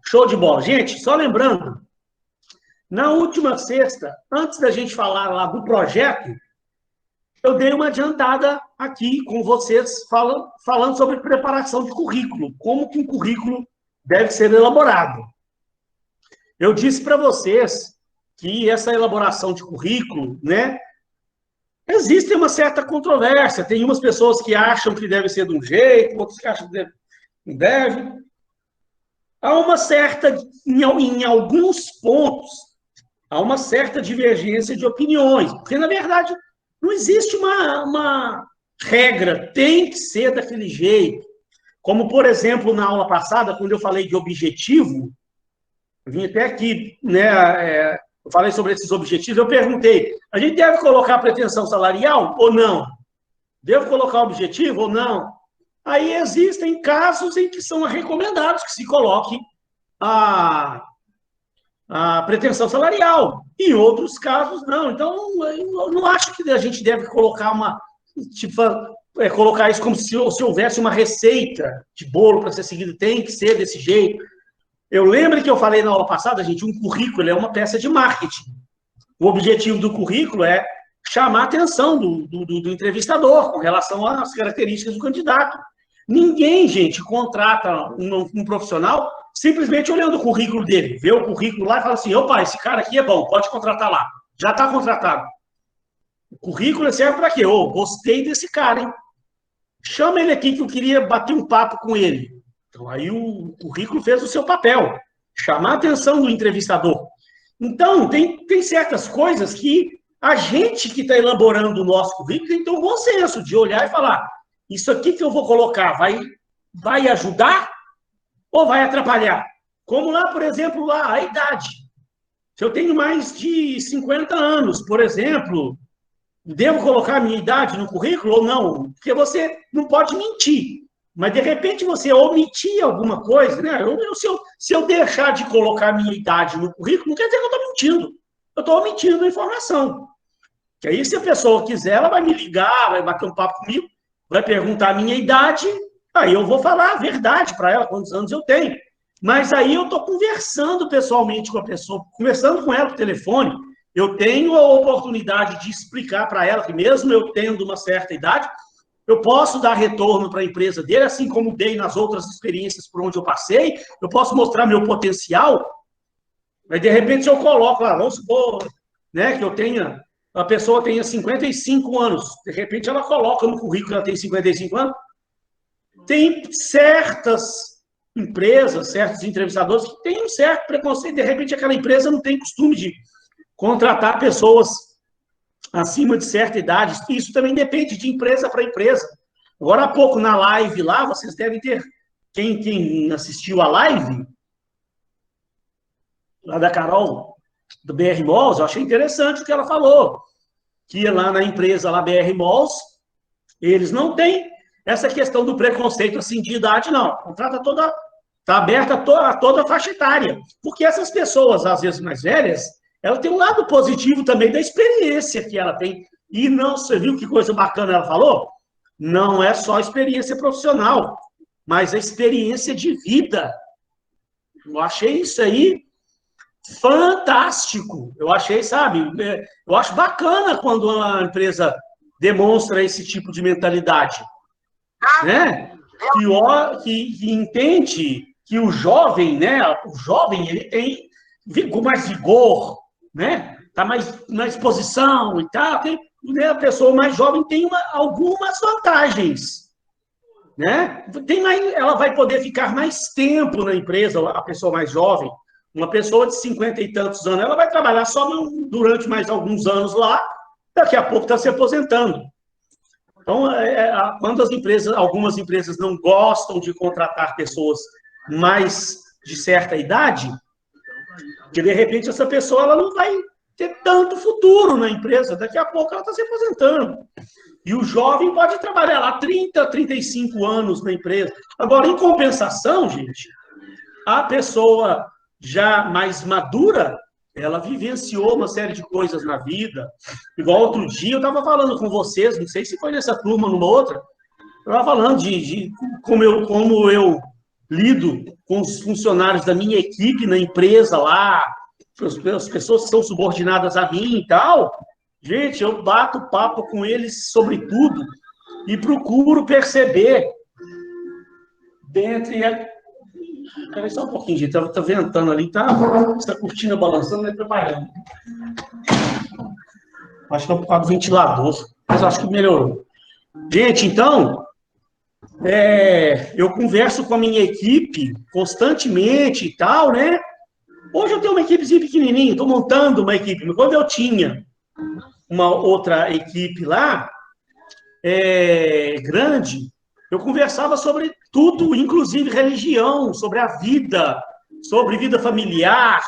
Show de bola. Gente, só lembrando, na última sexta, antes da gente falar lá do projeto, eu dei uma adiantada aqui com vocês, falando sobre preparação de currículo, como que um currículo deve ser elaborado. Eu disse para vocês que essa elaboração de currículo, né, existe uma certa controvérsia. Tem umas pessoas que acham que deve ser de um jeito, outras que acham que não deve. Há uma certa, em alguns pontos, há uma certa divergência de opiniões, porque, na verdade, não existe uma regra, tem que ser daquele jeito. Como, por exemplo, na aula passada, quando eu falei de objetivo, eu vim até aqui, né, eu falei sobre esses objetivos, eu perguntei, a gente deve colocar pretensão salarial ou não? Devo colocar objetivo ou não? Aí existem casos em que são recomendados que se coloque a pretensão salarial. Em outros casos, não. Então, eu não acho que a gente deve colocar colocar isso como se houvesse uma receita de bolo para ser seguido. Tem que ser desse jeito. Eu lembro que eu falei na aula passada, gente, um currículo é uma peça de marketing. O objetivo do currículo é chamar a atenção do entrevistador com relação às características do candidato. Ninguém, gente, contrata um profissional simplesmente olhando o currículo dele, vê o currículo lá e fala assim, opa, esse cara aqui é bom, pode contratar lá. Já está contratado. O currículo serve para quê? Gostei desse cara, hein? Chama ele aqui que eu queria bater um papo com ele. Então, aí o currículo fez o seu papel, chamar a atenção do entrevistador. Então, tem certas coisas que a gente que está elaborando o nosso currículo tem que ter um bom senso de olhar e falar, isso aqui que eu vou colocar vai ajudar ou vai atrapalhar? Como lá, por exemplo, lá, a idade. Se eu tenho mais de 50 anos, por exemplo, devo colocar a minha idade no currículo ou não? Porque você não pode mentir. Mas, de repente, você omitir alguma coisa, né? Se eu deixar de colocar a minha idade no currículo, não quer dizer que eu estou mentindo. Eu estou omitindo a informação. Que aí, se a pessoa quiser, ela vai me ligar, vai bater um papo comigo, vai perguntar a minha idade, aí eu vou falar a verdade para ela, quantos anos eu tenho. Mas aí eu estou conversando pessoalmente com a pessoa, conversando com ela por telefone, eu tenho a oportunidade de explicar para ela que mesmo eu tendo uma certa idade, eu posso dar retorno para a empresa dele, assim como dei nas outras experiências por onde eu passei, eu posso mostrar meu potencial, mas de repente se eu coloco lá, vamos supor, né, que a pessoa tenha 55 anos, de repente ela coloca no currículo que ela tem 55 anos, tem certas empresas, certos entrevistadores que têm um certo preconceito, de repente aquela empresa não tem costume de contratar pessoas acima de certa idade. Isso também depende de empresa para empresa. Agora, há pouco, na live lá, vocês devem ter... Quem assistiu a live, lá da Carol, do BR Malls, eu achei interessante o que ela falou. Que lá na empresa, lá BR Malls, eles não têm essa questão do preconceito assim de idade, não. A contrata está aberta a toda a faixa etária. Porque essas pessoas, às vezes mais velhas, ela tem um lado positivo também da experiência que ela tem. E não, você viu que coisa bacana ela falou? Não é só experiência profissional, mas a experiência de vida. Eu achei isso aí fantástico. Eu achei, sabe? Eu acho bacana quando uma empresa demonstra esse tipo de mentalidade, né? Que entende que o jovem, né? O jovem, ele tem com mais vigor, né? Tá mais na exposição e tal. Né? A pessoa mais jovem tem algumas vantagens, né? Ela vai poder ficar mais tempo na empresa, a pessoa mais jovem. Uma pessoa de 50 e tantos anos, ela vai trabalhar só durante mais alguns anos lá, daqui a pouco está se aposentando. Então, quando algumas empresas não gostam de contratar pessoas mais de certa idade, que de repente essa pessoa ela não vai ter tanto futuro na empresa, daqui a pouco ela está se aposentando. E o jovem pode trabalhar lá 30, 35 anos na empresa. Agora, em compensação, gente, a pessoa já mais madura, ela vivenciou uma série de coisas na vida. Igual outro dia, eu estava falando com vocês, não sei se foi nessa turma ou numa outra, eu estava falando de como eu lido com os funcionários da minha equipe na empresa lá, as pessoas que são subordinadas a mim e tal, gente, eu bato papo com eles sobre tudo e procuro perceber dentre a... Peraí só um pouquinho, gente, tá ventando ali, tá? Essa cortina balançando, não é trabalhando. Acho que é por causa do ventilador, mas acho que melhorou. Gente, então, eu converso com a minha equipe constantemente e tal, né? Hoje eu tenho uma equipezinha pequenininha, estou montando uma equipe. Mas quando eu tinha uma outra equipe lá, grande, eu conversava sobre tudo, inclusive religião, sobre a vida, sobre vida familiar,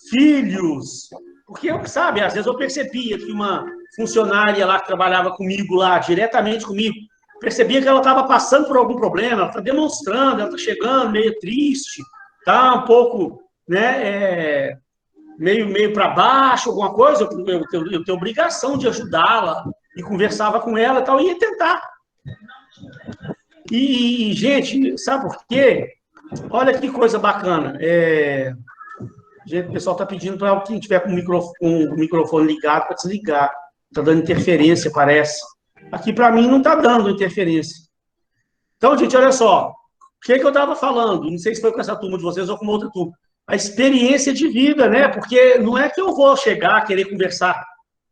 filhos. Porque, sabe, às vezes eu percebia que uma funcionária lá que trabalhava comigo lá, diretamente comigo, percebia que ela estava passando por algum problema, ela está demonstrando, ela está chegando meio triste, tá um pouco, né, meio para baixo, alguma coisa, eu tenho obrigação de ajudá-la, e conversava com ela e tal, e ia tentar. E, gente, sabe por quê? Olha que coisa bacana. Gente, o pessoal está pedindo para quem tiver com o microfone ligado para desligar. Está dando interferência, parece. Aqui, para mim, não está dando interferência. Então, gente, olha só. O que eu estava falando? Não sei se foi com essa turma de vocês ou com outra turma. A experiência de vida, né? Porque não é que eu vou chegar, querer conversar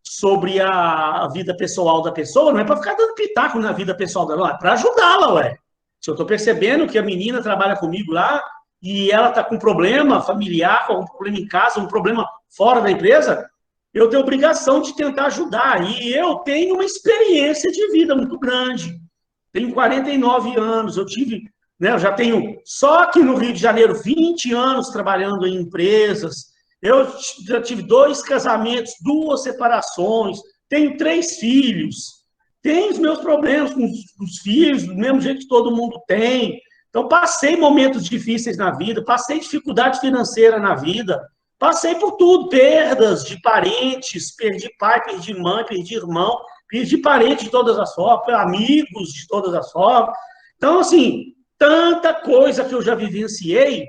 sobre a vida pessoal da pessoa, não é para ficar dando pitaco na vida pessoal dela, é para ajudá-la, ué. Se eu estou percebendo que a menina trabalha comigo lá e ela está com um problema familiar, com um problema em casa, um problema fora da empresa, eu tenho obrigação de tentar ajudar. E eu tenho uma experiência de vida muito grande. Tenho 49 anos, eu já tenho, só aqui no Rio de Janeiro, 20 anos trabalhando em empresas. Eu já tive 2 casamentos, 2 separações, tenho 3 filhos, tenho os meus problemas com os filhos, do mesmo jeito que todo mundo tem. Então, passei momentos difíceis na vida, passei dificuldade financeira na vida, passei por tudo, perdas de parentes, perdi pai, perdi mãe, perdi irmão, perdi parente de todas as formas, amigos de todas as formas. Então, assim, tanta coisa que eu já vivenciei.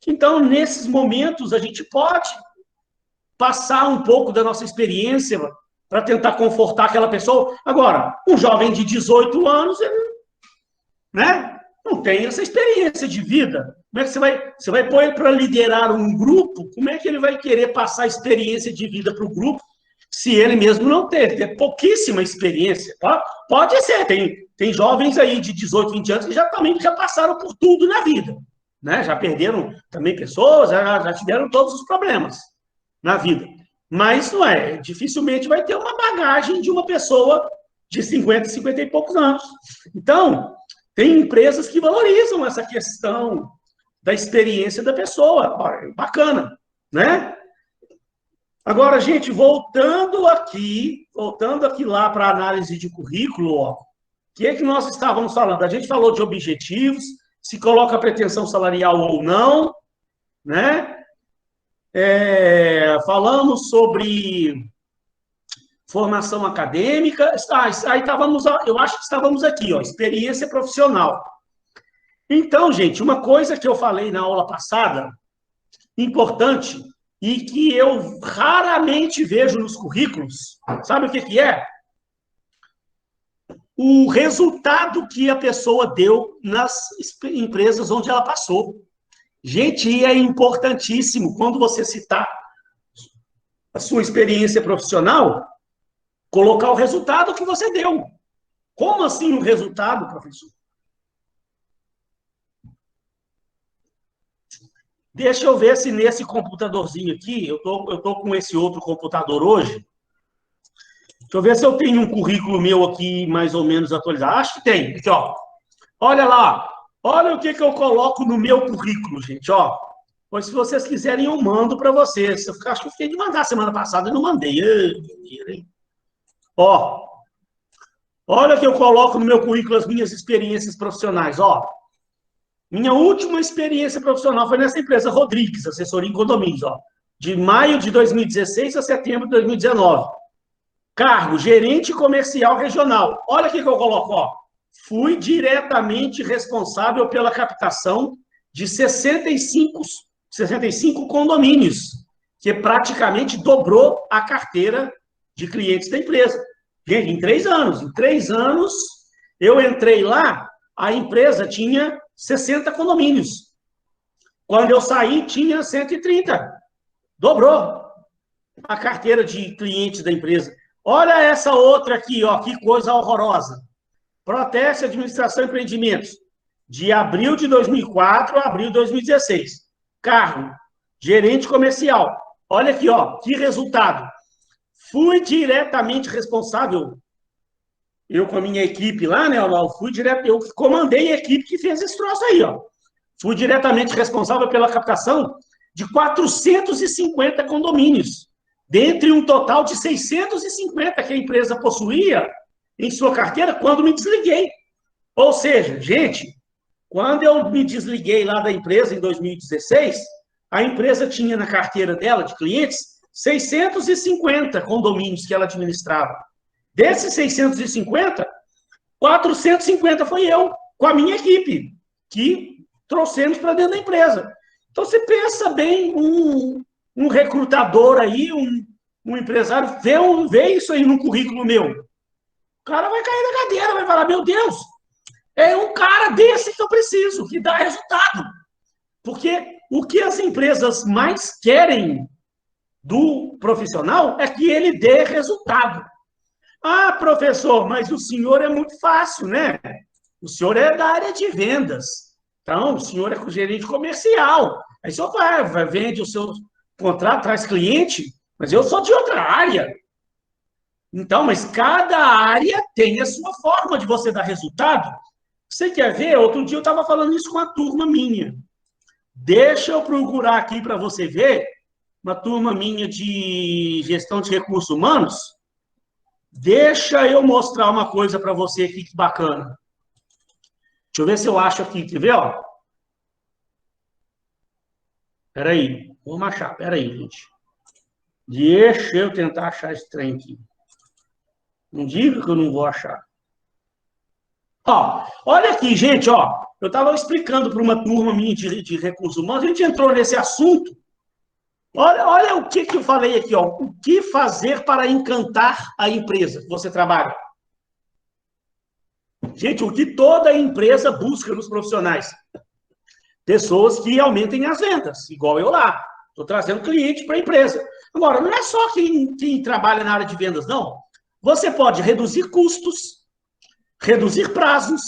Então, nesses momentos, a gente pode passar um pouco da nossa experiência para tentar confortar aquela pessoa. Agora, um jovem de 18 anos, ele, né, não tem essa experiência de vida. Como é que você vai pôr para liderar um grupo? Como é que ele vai querer passar a experiência de vida para o grupo se ele mesmo não teve? Tem pouquíssima experiência. Tá? Pode ser, tem jovens aí de 18, 20 anos que já passaram por tudo na vida. Né? Já perderam também pessoas, já tiveram todos os problemas na vida. Mas não é, dificilmente vai ter uma bagagem de uma pessoa de 50, 50 e poucos anos. Então, tem empresas que valorizam essa questão da experiência da pessoa. Bacana, né? Agora, gente, voltando aqui lá para a análise de currículo, o que é que nós estávamos falando? A gente falou de objetivos, se coloca pretensão salarial ou não, né? Falamos sobre formação acadêmica. Aí eu acho que estávamos aqui, experiência profissional. Então, gente, uma coisa que eu falei na aula passada, importante, e que eu raramente vejo nos currículos, sabe o que é? O resultado que a pessoa deu nas empresas onde ela passou. Gente, e é importantíssimo, quando você citar a sua experiência profissional, colocar o resultado que você deu. Como assim o resultado, professor? Deixa eu ver se nesse computadorzinho aqui, eu tô com esse outro computador hoje. Deixa eu ver se eu tenho um currículo meu aqui mais ou menos atualizado. Acho que tem. Aqui, ó. Olha lá. Olha o que eu coloco no meu currículo, gente. Ó. Pois se vocês quiserem, eu mando para vocês. Acho que eu fiquei de mandar semana passada e não mandei. Ó. Olha o que eu coloco no meu currículo, as minhas experiências profissionais. Ó. Minha última experiência profissional foi nessa empresa Rodrigues, assessoria em condomínios, ó, de maio de 2016 a setembro de 2019. Cargo, gerente comercial regional. Olha o que eu coloco, ó. Fui diretamente responsável pela captação de 65 condomínios, que praticamente dobrou a carteira de clientes da empresa. Gente, em 3 anos. Em 3 anos, eu entrei lá, a empresa tinha 60 condomínios. Quando eu saí, tinha 130. Dobrou a carteira de clientes da empresa. Olha essa outra aqui, ó, que coisa horrorosa. Proteste Administração e Empreendimentos, de abril de 2004 a abril de 2016. Cargo, gerente comercial. Olha aqui, ó, que resultado. Fui diretamente responsável, eu com a minha equipe lá, né, eu comandei a equipe que fez esse troço aí, ó. Fui diretamente responsável pela captação de 450 condomínios, dentre um total de 650 que a empresa possuía em sua carteira quando me desliguei. Ou seja, gente, quando eu me desliguei lá da empresa em 2016, a empresa tinha na carteira dela de clientes 650 condomínios que ela administrava. Desses 650, 450 foi eu, com a minha equipe, que trouxemos para dentro da empresa. Então, você pensa bem, um recrutador aí, um empresário, vê isso aí no currículo meu. O cara vai cair na cadeira, vai falar, meu Deus, é um cara desse que eu preciso, que dá resultado. Porque o que as empresas mais querem do profissional é que ele dê resultado. Ah, professor, mas o senhor é muito fácil, né? O senhor é da área de vendas. Então, o senhor é gerente comercial. Aí o senhor vende o seu contrato, traz cliente, mas eu sou de outra área. Então, mas cada área tem a sua forma de você dar resultado. Você quer ver? Outro dia eu estava falando isso com uma turma minha. Deixa eu procurar aqui para você ver, uma turma minha de gestão de recursos humanos. Deixa eu mostrar uma coisa para você aqui que bacana. Deixa eu ver se eu acho aqui, quer ver? Ó? Peraí, vamos achar, peraí, gente. Deixa eu tentar achar esse trem aqui. Não diga que eu não vou achar. Ó, olha aqui, gente, ó. Eu estava explicando para uma turma minha de recursos humanos, a gente entrou nesse assunto. Olha o que eu falei aqui, ó. O que fazer para encantar a empresa que você trabalha? Gente, o que toda empresa busca nos profissionais? Pessoas que aumentem as vendas, igual eu lá. Estou trazendo cliente para a empresa. Agora, não é só quem trabalha na área de vendas, não. Você pode reduzir custos, reduzir prazos,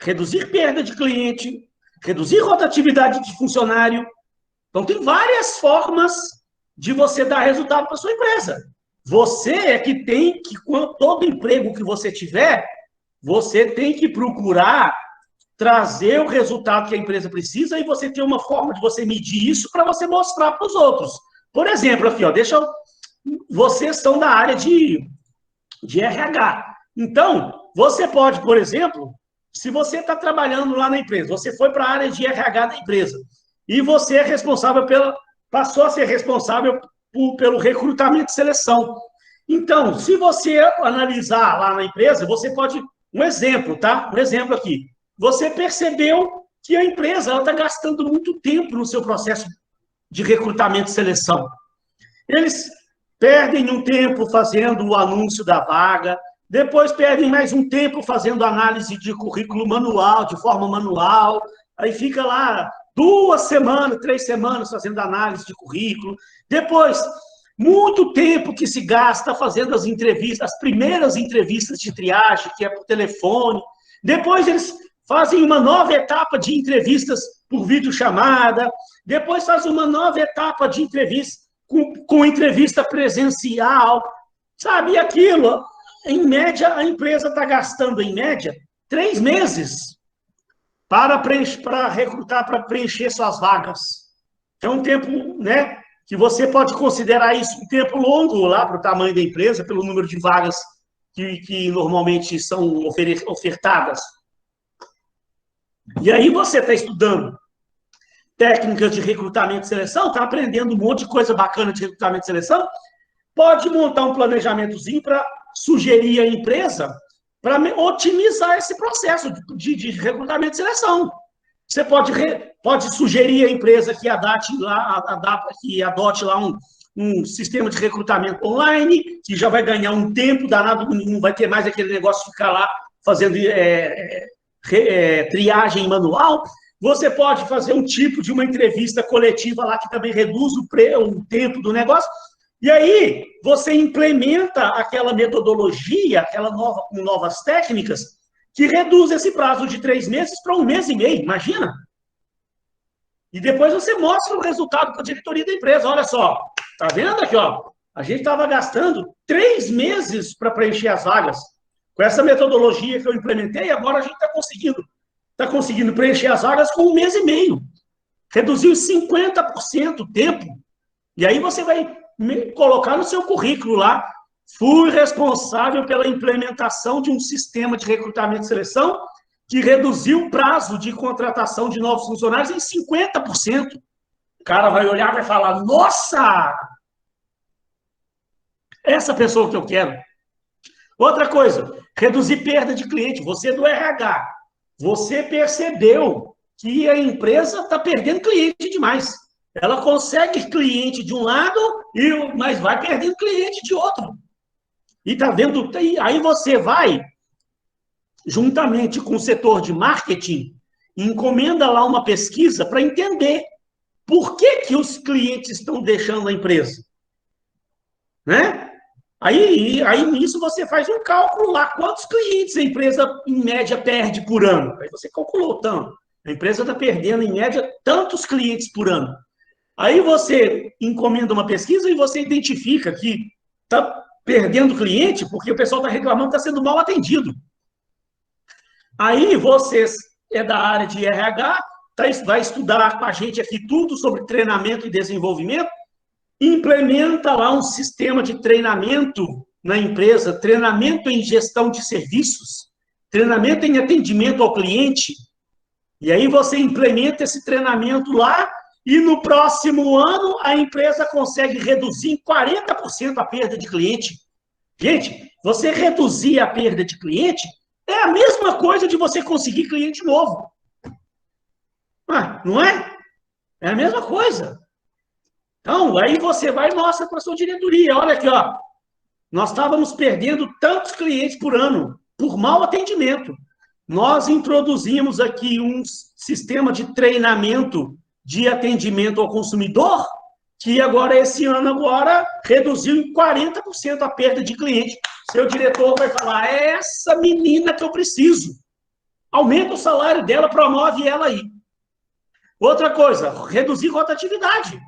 reduzir perda de cliente, reduzir rotatividade de funcionário. Então, tem várias formas de você dar resultado para sua empresa. Você é que tem que, com todo emprego que você tiver, você tem que procurar trazer o resultado que a empresa precisa e você tem uma forma de você medir isso para você mostrar para os outros. Por exemplo, aqui, ó, vocês são da área de RH. Então, você pode, por exemplo, se você está trabalhando lá na empresa, você foi para a área de RH da empresa e você é responsável passou a ser responsável pelo recrutamento e seleção. Então, se você analisar lá na empresa, você pode, um exemplo, tá? Um exemplo aqui. Você percebeu que a empresa está gastando muito tempo no seu processo de recrutamento e seleção. Eles perdem um tempo fazendo o anúncio da vaga, depois perdem mais um tempo fazendo análise de currículo manual, de forma manual, aí fica lá 2 semanas, 3 semanas fazendo análise de currículo, depois muito tempo que se gasta fazendo as entrevistas, as primeiras entrevistas de triagem, que é por telefone, depois eles fazem uma nova etapa de entrevistas por videochamada, depois fazem uma nova etapa de entrevista com entrevista presencial, sabe? E aquilo, em média, a empresa está gastando, em média, 3 meses para recrutar, para preencher suas vagas. É um tempo, né, que você pode considerar isso um tempo longo lá para o tamanho da empresa, pelo número de vagas que normalmente são ofertadas. E aí você está estudando técnicas de recrutamento e seleção, está aprendendo um monte de coisa bacana de recrutamento e seleção, pode montar um planejamentozinho para sugerir à empresa para otimizar esse processo de recrutamento e seleção. Você pode sugerir à empresa que adote lá um sistema de recrutamento online, que já vai ganhar um tempo danado, não vai ter mais aquele negócio de ficar lá fazendo triagem manual. Você pode fazer um tipo de uma entrevista coletiva lá que também reduz o tempo do negócio. E aí você implementa aquela metodologia, com novas técnicas, que reduz esse prazo de 3 meses para 1 mês e meio, imagina? E depois você mostra o resultado para a diretoria da empresa. Olha só, tá vendo aqui, ó? A gente estava gastando 3 meses para preencher as vagas. Com essa metodologia que eu implementei, agora a gente está conseguindo preencher as vagas com 1 mês e meio. Reduziu 50% o tempo. E aí você vai colocar no seu currículo lá: fui responsável pela implementação de um sistema de recrutamento e seleção que reduziu o prazo de contratação de novos funcionários em 50%. O cara vai olhar e vai falar: nossa! Essa pessoa que eu quero. Outra coisa, reduzir perda de cliente. Você do RH, você percebeu que a empresa está perdendo cliente demais. Ela consegue cliente de um lado, mas vai perdendo cliente de outro. E tá vendo? Aí você vai, juntamente com o setor de marketing, encomenda lá uma pesquisa para entender por que os clientes estão deixando a empresa. Né? Aí nisso você faz um cálculo lá, quantos clientes a empresa, em média, perde por ano. Aí você calculou tanto. A empresa está perdendo, em média, tantos clientes por ano. Aí você encomenda uma pesquisa e você identifica que está perdendo cliente porque o pessoal está reclamando que está sendo mal atendido. Aí você é da área de RH, vai estudar com a gente aqui tudo sobre treinamento e desenvolvimento, implementa lá um sistema de treinamento na empresa, treinamento em gestão de serviços, treinamento em atendimento ao cliente, e aí você implementa esse treinamento lá, e no próximo ano a empresa consegue reduzir em 40% a perda de cliente. Gente, você reduzir a perda de cliente é a mesma coisa de você conseguir cliente novo. Não é? É a mesma coisa. Então, aí você vai e mostra para a sua diretoria. Olha aqui, ó. Nós estávamos perdendo tantos clientes por ano, por mau atendimento. Nós introduzimos aqui um sistema de treinamento de atendimento ao consumidor, que agora, esse ano, reduziu em 40% a perda de cliente. Seu diretor vai falar: é essa menina que eu preciso. Aumenta o salário dela, promove ela aí. Outra coisa, reduzir rotatividade.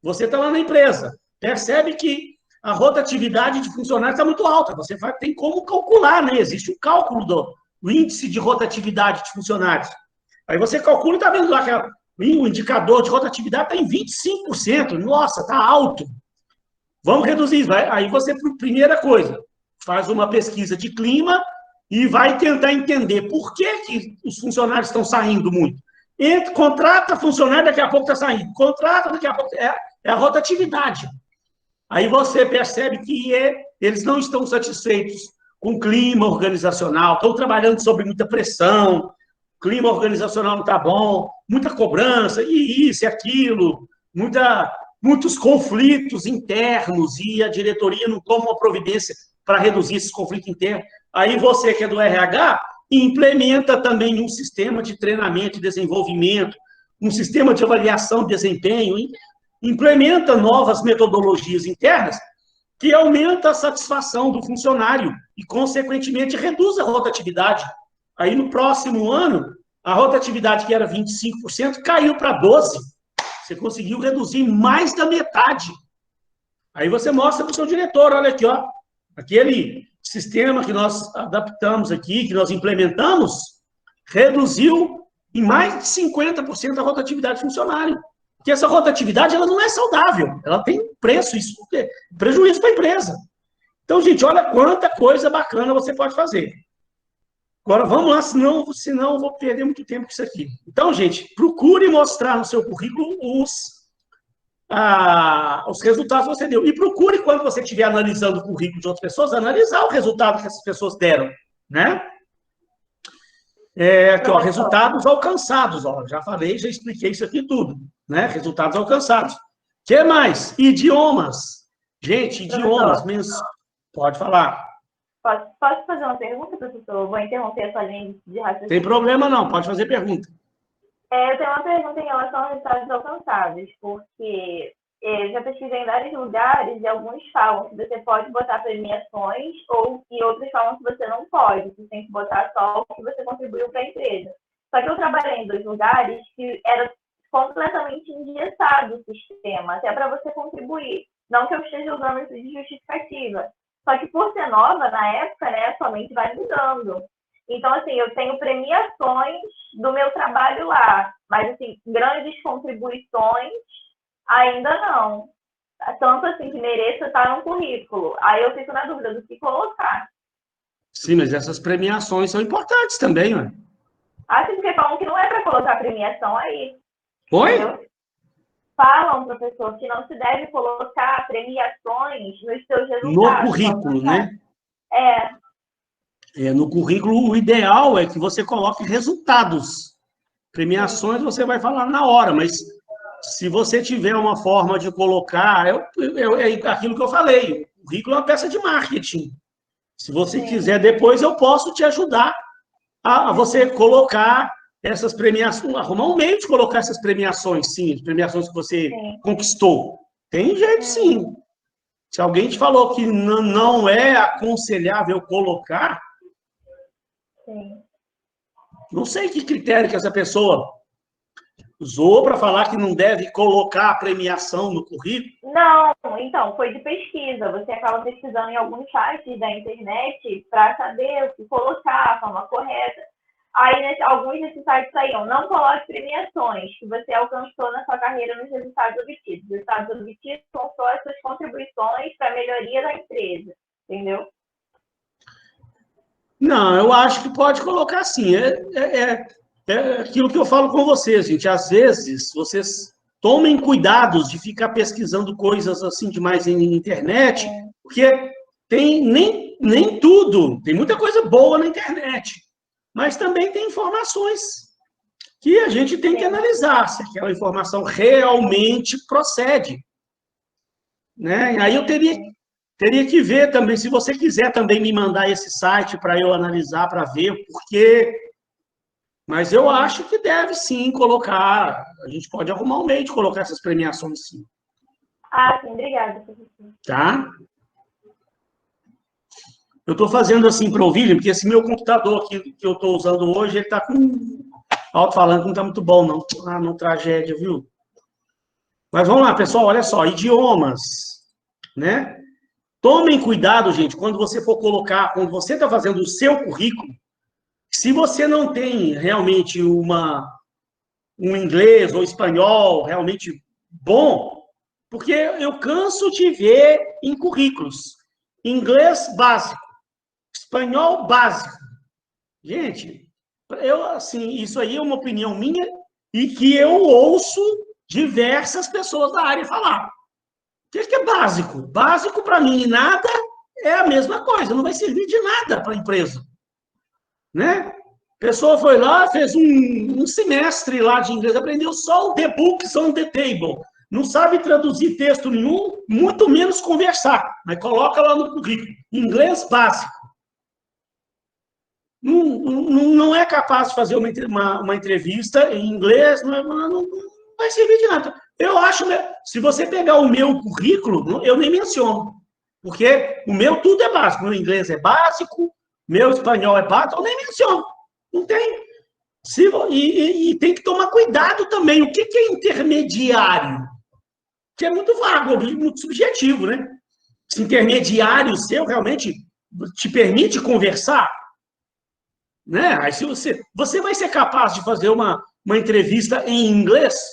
Você está lá na empresa, percebe que a rotatividade de funcionários está muito alta. Você tem como calcular, né? Existe um cálculo do índice de rotatividade de funcionários. Aí você calcula e está vendo lá que o indicador de rotatividade está em 25%. Nossa, está alto. Vamos reduzir isso. Aí você, primeira coisa, faz uma pesquisa de clima e vai tentar entender por que os funcionários estão saindo muito. Contrata funcionário, daqui a pouco está saindo. Contrata, daqui a pouco... É a rotatividade. Aí você percebe que eles não estão satisfeitos com o clima organizacional, estão trabalhando sob muita pressão, o clima organizacional não está bom, muita cobrança, e isso e aquilo, muitos conflitos internos, e a diretoria não toma uma providência para reduzir esses conflitos internos. Aí você, que é do RH, implementa também um sistema de treinamento e desenvolvimento, um sistema de avaliação de desempenho, implementa novas metodologias internas que aumenta a satisfação do funcionário e, consequentemente, reduz a rotatividade. Aí, no próximo ano, a rotatividade, que era 25%, caiu para 12%. Você conseguiu reduzir mais da metade. Aí você mostra para o seu diretor: olha aqui, ó, aquele sistema que nós adaptamos aqui, que nós implementamos, reduziu em mais de 50% a rotatividade do funcionário. Porque essa rotatividade, ela não é saudável, ela tem preço, isso é prejuízo para a empresa. Então, gente, olha quanta coisa bacana você pode fazer. Agora, vamos lá, senão eu vou perder muito tempo com isso aqui. Então, gente, procure mostrar no seu currículo os resultados que você deu. E procure, quando você estiver analisando o currículo de outras pessoas, analisar o resultado que essas pessoas deram, né? Aqui, ó, resultados alcançados, ó, já falei, já expliquei isso aqui tudo, né? Resultados alcançados. O que mais? Idiomas. Gente, idiomas, pode falar. Posso fazer uma pergunta, professor? Vou interromper a sua linha de raciocínio. Tem problema não, pode fazer pergunta. Eu tenho uma pergunta em relação aos resultados alcançados, porque já pesquisei em vários lugares e alguns falam que você pode botar premiações e outros falam que você não pode, que você tem que botar só o que você contribuiu para a empresa. Só que eu trabalhei em 2 lugares que era completamente engessado o sistema, até para você contribuir. Não que eu esteja usando isso de justificativa. Só que por ser nova, na época, né, sua mente vai mudando. Então, assim, eu tenho premiações do meu trabalho lá, mas, assim, grandes contribuições ainda não. Tanto assim que mereça estar no currículo. Aí eu fico na dúvida do que colocar. Sim, mas essas premiações são importantes também, ué. Assim, porque falam que não é para colocar premiação aí. Oi? Entendeu? Falam, professor, que não se deve colocar premiações nos seus resultados. No currículo, né? No currículo, o ideal é que você coloque resultados. Premiações você vai falar na hora, mas se você tiver uma forma de colocar, é aquilo que eu falei, o currículo é uma peça de marketing. Se você quiser, depois eu posso te ajudar a você colocar essas premiações, arrumar um meio de colocar essas premiações, sim, as premiações que você conquistou. Tem jeito, sim. Se alguém te falou que não é aconselhável colocar, não sei que critério que essa pessoa usou para falar que não deve colocar a premiação no currículo. Não, então, foi de pesquisa. Você acaba pesquisando em alguns sites da internet para saber o que colocar, a forma correta. Aí, alguns desses sites saíam, não coloque premiações que você alcançou na sua carreira nos resultados obtidos. Os resultados obtidos são só as suas contribuições para a melhoria da empresa, entendeu? Não, eu acho que pode colocar assim. É aquilo que eu falo com vocês, gente. Às vezes, vocês tomem cuidados de ficar pesquisando coisas assim demais em internet, porque nem tudo, tem muita coisa boa na internet, mas também tem informações que a gente tem que analisar se aquela informação realmente procede. Né? Aí eu teria que ver também, se você quiser também me mandar esse site para eu analisar, para ver, porque... Mas eu acho que deve sim colocar, a gente pode arrumar um meio de colocar essas premiações sim. Sim, obrigada, professor. Tá? Eu estou fazendo assim para o vídeo, porque esse meu computador aqui que eu estou usando hoje, ele está com alto-falante, não está muito bom, não. Não, tragédia, viu? Mas vamos lá, pessoal, olha só, idiomas, né? Tomem cuidado, gente, quando você for colocar, quando você está fazendo o seu currículo, se você não tem realmente um inglês ou espanhol realmente bom, porque eu canso de ver em currículos, inglês básico, espanhol básico. Gente, assim, isso aí é uma opinião minha e que eu ouço diversas pessoas da área falar. O que é básico? Básico, para mim, nada é a mesma coisa, não vai servir de nada para a empresa. Né? A pessoa foi lá, fez um semestre lá de inglês, aprendeu só o the books on the table. Não sabe traduzir texto nenhum, muito menos conversar. Mas coloca lá no currículo. Inglês básico. Não é capaz de fazer uma entrevista em inglês, não vai servir de nada. Eu acho, né, se você pegar o meu currículo, eu nem menciono. Porque o meu tudo é básico. Meu inglês é básico, meu espanhol é básico, eu nem menciono. Não tem. E tem que tomar cuidado também. O que é intermediário? Que é muito vago, muito subjetivo, né? Se intermediário seu realmente te permite conversar, né? Aí se você vai ser capaz de fazer uma entrevista em inglês?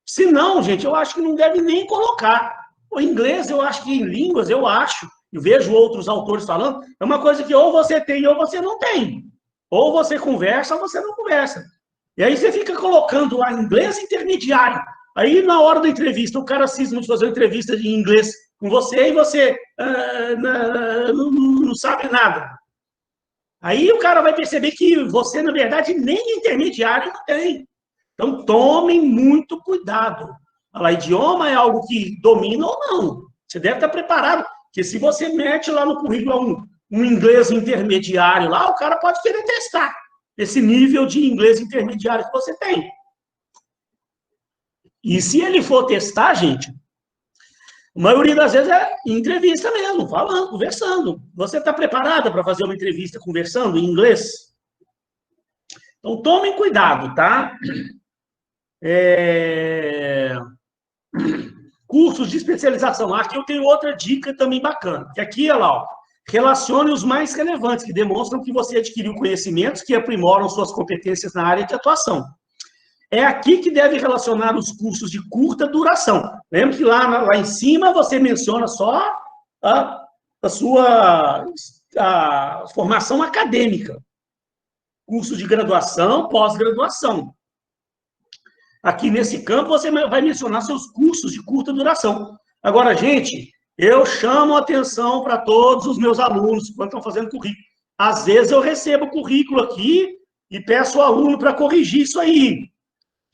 Se não, gente, eu acho que não deve nem colocar. O inglês, eu acho que em línguas, eu vejo outros autores falando, é uma coisa que ou você tem ou você não tem. Ou você conversa ou você não conversa. E aí você fica colocando lá inglês intermediário. Aí, na hora da entrevista, o cara cisma de fazer uma entrevista em inglês com você e você não sabe nada. Aí o cara vai perceber que você, na verdade, nem intermediário não tem. Então, tomem muito cuidado. Olha lá, idioma é algo que domina ou não. Você deve estar preparado, porque se você mete lá no currículo um inglês intermediário lá, o cara pode querer testar esse nível de inglês intermediário que você tem. E se ele for testar, gente, a maioria das vezes é em entrevista mesmo, falando, conversando. Você está preparada para fazer uma entrevista conversando em inglês? Então, tomem cuidado, tá? Cursos de especialização. Aqui eu tenho outra dica também bacana. Que aqui, olha lá, ó, relacione os mais relevantes, que demonstram que você adquiriu conhecimentos que aprimoram suas competências na área de atuação. É aqui que deve relacionar os cursos de curta duração. Lembra que lá em cima você menciona só a sua formação acadêmica. Curso de graduação, pós-graduação. Aqui nesse campo você vai mencionar seus cursos de curta duração. Agora, gente, eu chamo a atenção para todos os meus alunos quando estão fazendo currículo. Às vezes eu recebo o currículo aqui e peço ao aluno para corrigir isso aí.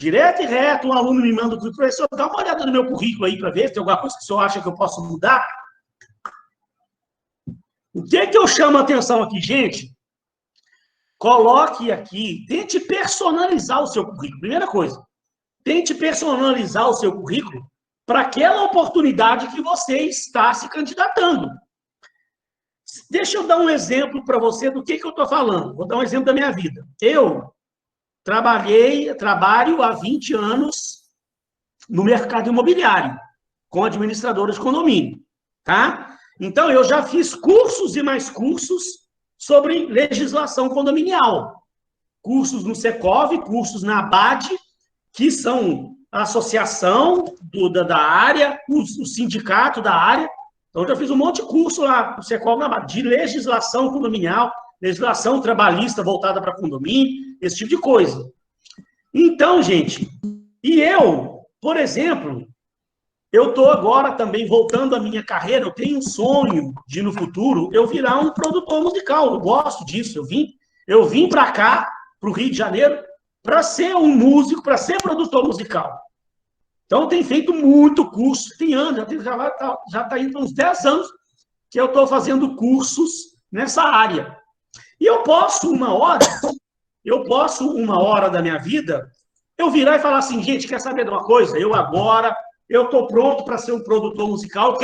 Direto e reto, um aluno me manda o currículo, professor, dá uma olhada no meu currículo aí para ver se tem alguma coisa que o senhor acha que eu posso mudar. O que é que eu chamo a atenção aqui, gente? Coloque aqui, tente personalizar o seu currículo. Primeira coisa, tente personalizar o seu currículo para aquela oportunidade que você está se candidatando. Deixa eu dar um exemplo para você do que eu estou falando. Vou dar um exemplo da minha vida. Eu trabalho há 20 anos no mercado imobiliário, com administradora de condomínio, tá? Então, eu já fiz cursos e mais cursos sobre legislação condominial. Cursos no Secov, cursos na ABAD, que são a associação da área, o sindicato da área. Então, eu já fiz um monte de curso lá no Secov, na ABAD, de legislação condominial, legislação trabalhista voltada para condomínio, esse tipo de coisa. Então, gente, e eu, por exemplo, eu estou agora também voltando à minha carreira, eu tenho um sonho de, no futuro, eu virar um produtor musical, eu gosto disso, eu vim para cá, para o Rio de Janeiro, para ser um músico, para ser produtor musical. Então, eu tenho feito muito curso, tem anos, já está indo uns 10 anos que eu estou fazendo cursos nessa área. E eu posso, uma hora da minha vida, eu virar e falar assim, gente, quer saber de uma coisa? Eu estou pronto para ser um produtor musical,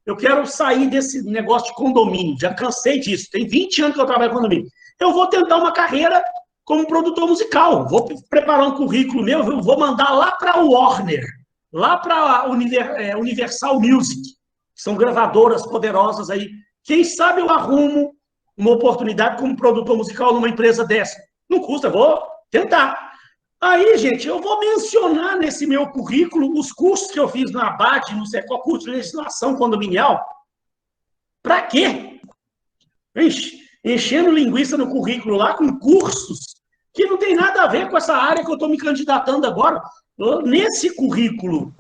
eu quero sair desse negócio de condomínio, já cansei disso, tem 20 anos que eu trabalho em condomínio. Eu vou tentar uma carreira como produtor musical, vou preparar um currículo meu, eu vou mandar lá para a Warner, lá para a Universal Music, que são gravadoras poderosas aí. Quem sabe eu arrumo uma oportunidade como produtor musical numa empresa dessa. Não custa, vou tentar. Aí, gente, eu vou mencionar nesse meu currículo os cursos que eu fiz na ABAD, no Secov, curso de legislação condominial. Para quê? Enchendo linguiça no currículo lá com cursos que não tem nada a ver com essa área que eu estou me candidatando agora. Nesse currículo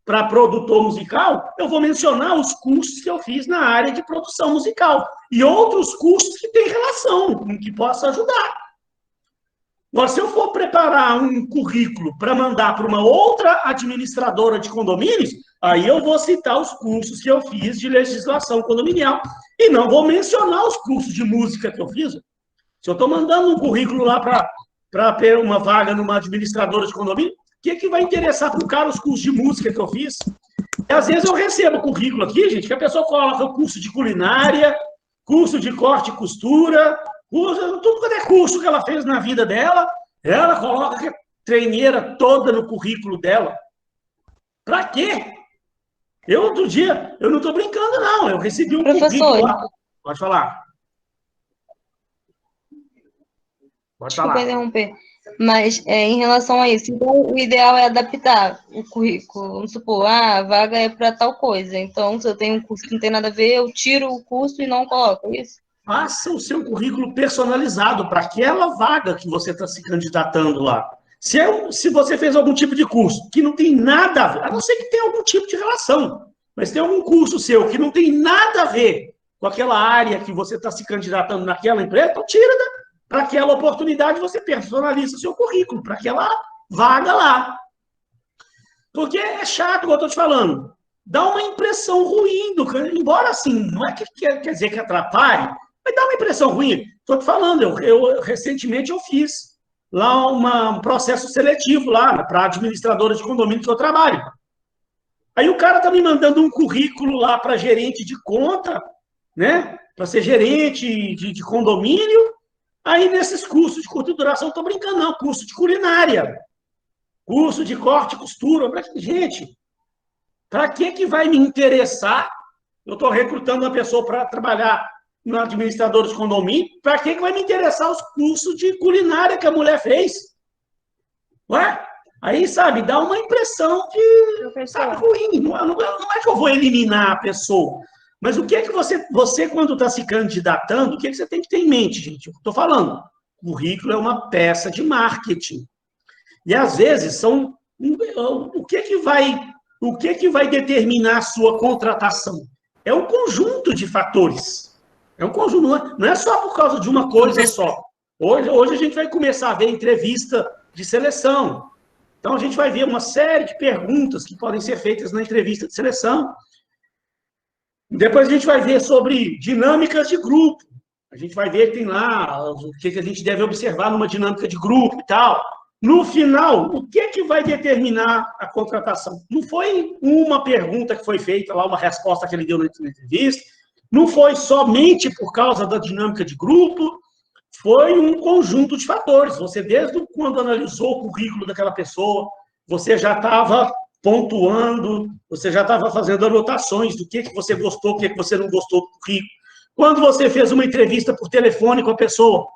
para produtor musical, eu vou mencionar os cursos que eu fiz na área de produção musical e outros cursos que têm relação, que possa ajudar. Agora, se eu for preparar um currículo para mandar para uma outra administradora de condomínios, aí eu vou citar os cursos que eu fiz de legislação condominial e não vou mencionar os cursos de música que eu fiz. Se eu estou mandando um currículo lá para ter uma vaga numa administradora de condomínio, o que vai interessar para o cara os cursos de música que eu fiz? E, às vezes eu recebo currículo aqui, gente, que a pessoa coloca o curso de culinária, curso de corte e costura, tudo quanto é curso que ela fez na vida dela, ela coloca a treineira toda no currículo dela. Para quê? Outro dia, eu não estou brincando, não. Eu recebi um currículo lá. Pode falar. Pode falar. Desculpa interromper. Mas, em relação a isso, então, o ideal é adaptar o currículo. Vamos supor, a vaga é para tal coisa. Então, se eu tenho um curso que não tem nada a ver, eu tiro o curso e não coloco, é isso? Faça o seu currículo personalizado para aquela vaga que você está se candidatando lá. Se você fez algum tipo de curso que não tem nada a ver, a não ser que tenha algum tipo de relação, mas tem algum curso seu que não tem nada a ver com aquela área que você está se candidatando naquela empresa, então tira para aquela oportunidade, você personaliza o seu currículo, para aquela vaga lá. Porque é chato, como eu estou te falando. Dá uma impressão ruim do candidato, embora assim, não é que quer dizer que atrapalhe, mas dá uma impressão ruim. Estou te falando, recentemente eu fiz lá um processo seletivo lá para administradora de condomínio que eu trabalho. Aí o cara tá me mandando um currículo lá para gerente de conta, né? Para ser gerente de condomínio. Aí nesses cursos de curta duração, estou brincando, não, curso de culinária, curso de corte e costura. Gente, para que vai me interessar? Eu estou recrutando uma pessoa para trabalhar no administrador de condomínio. Para que vai me interessar os cursos de culinária que a mulher fez? Ué? Aí, sabe, dá uma impressão de, sabe, ruim. Não é que eu vou eliminar a pessoa. Mas o que é que você quando está se candidatando, o que é que você tem que ter em mente, gente? Eu estou falando. Currículo é uma peça de marketing. E, às vezes, o que é que vai determinar a sua contratação? É um conjunto de fatores. É um conjunto, não é só por causa de uma coisa só. Hoje a gente vai começar a ver entrevista de seleção. Então, a gente vai ver uma série de perguntas que podem ser feitas na entrevista de seleção. Depois a gente vai ver sobre dinâmicas de grupo. A gente vai ver que tem lá o que a gente deve observar numa dinâmica de grupo e tal. No final, o que é que vai determinar a contratação? Não foi uma pergunta que foi feita lá, uma resposta que ele deu na entrevista. Não foi somente por causa da dinâmica de grupo. Foi um conjunto de fatores. Você, desde quando analisou o currículo daquela pessoa, você já estava pontuando, você já estava fazendo anotações do que você gostou, o que você não gostou do currículo. Quando você fez uma entrevista por telefone com a pessoa,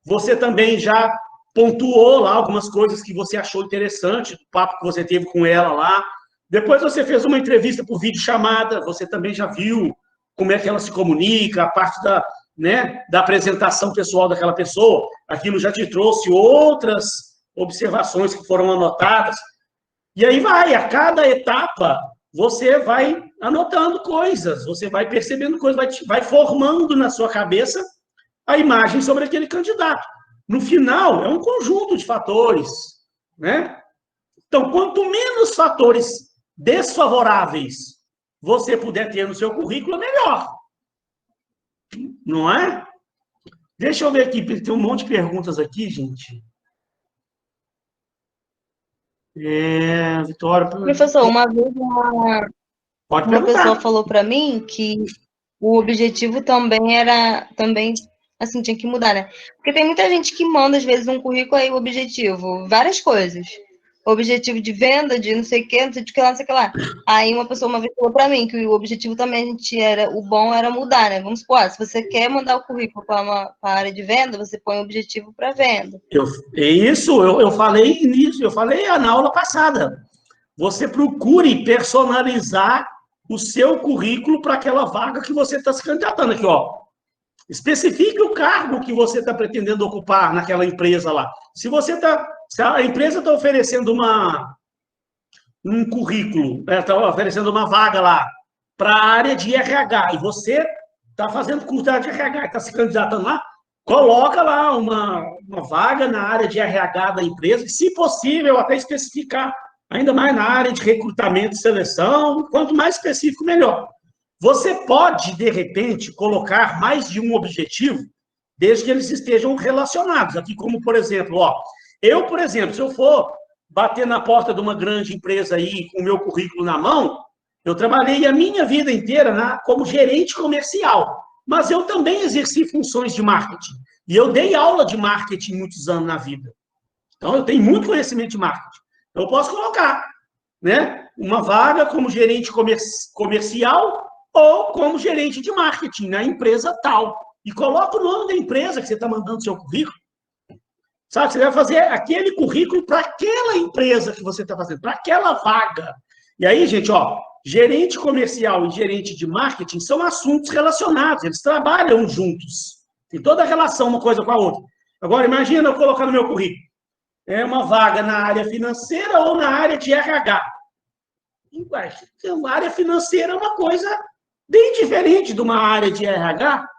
você também já pontuou lá algumas coisas que você achou interessante, do papo que você teve com ela lá. Depois você fez uma entrevista por videochamada, você também já viu como é que ela se comunica, a parte da apresentação pessoal daquela pessoa. Aquilo já te trouxe outras observações que foram anotadas. E aí a cada etapa, você vai anotando coisas, você vai percebendo coisas, vai formando na sua cabeça a imagem sobre aquele candidato. No final, é um conjunto de fatores, né? Então, quanto menos fatores desfavoráveis você puder ter no seu currículo, melhor. Não é? Deixa eu ver aqui, tem um monte de perguntas aqui, gente. Vitória... Professor, uma vez Pode uma perguntar. pessoa falou para mim que o objetivo também era, assim, tinha que mudar, né? Porque tem muita gente que manda, às vezes, um currículo aí, o objetivo, várias coisas. Objetivo de venda, de não sei o que, não sei o que lá, não sei o que lá. Aí uma pessoa uma vez falou para mim que o objetivo também o bom era mudar, né? Vamos supor, se você quer mandar o currículo para a área de venda, você põe o objetivo para venda. Eu falei nisso, eu falei na aula passada. Você procure personalizar o seu currículo para aquela vaga que você está se candidatando aqui, ó. Especifique o cargo que você está pretendendo ocupar naquela empresa lá. Se a empresa está oferecendo um currículo, está oferecendo uma vaga lá para a área de RH, e você está fazendo curso de RH, está se candidatando lá, coloca lá uma vaga na área de RH da empresa, e, se possível, até especificar, ainda mais na área de recrutamento e seleção, quanto mais específico, melhor. Você pode, de repente, colocar mais de um objetivo, desde que eles estejam relacionados. Aqui, como, por exemplo, por exemplo, se eu for bater na porta de uma grande empresa aí, com o meu currículo na mão, eu trabalhei a minha vida inteira como gerente comercial, mas eu também exerci funções de marketing. E eu dei aula de marketing muitos anos na vida. Então, eu tenho muito conhecimento de marketing. Eu posso colocar, né, uma vaga como gerente comercial ou como gerente de marketing na empresa tal. E coloca o nome da empresa que você está mandando seu currículo. Sabe, você vai fazer aquele currículo para aquela empresa que você está fazendo, para aquela vaga. E aí, gente, gerente comercial e gerente de marketing são assuntos relacionados, eles trabalham juntos. Tem toda a relação uma coisa com a outra. Agora, imagina eu colocar no meu currículo. É uma vaga na área financeira ou na área de RH. A área financeira é uma coisa bem diferente de uma área de RH,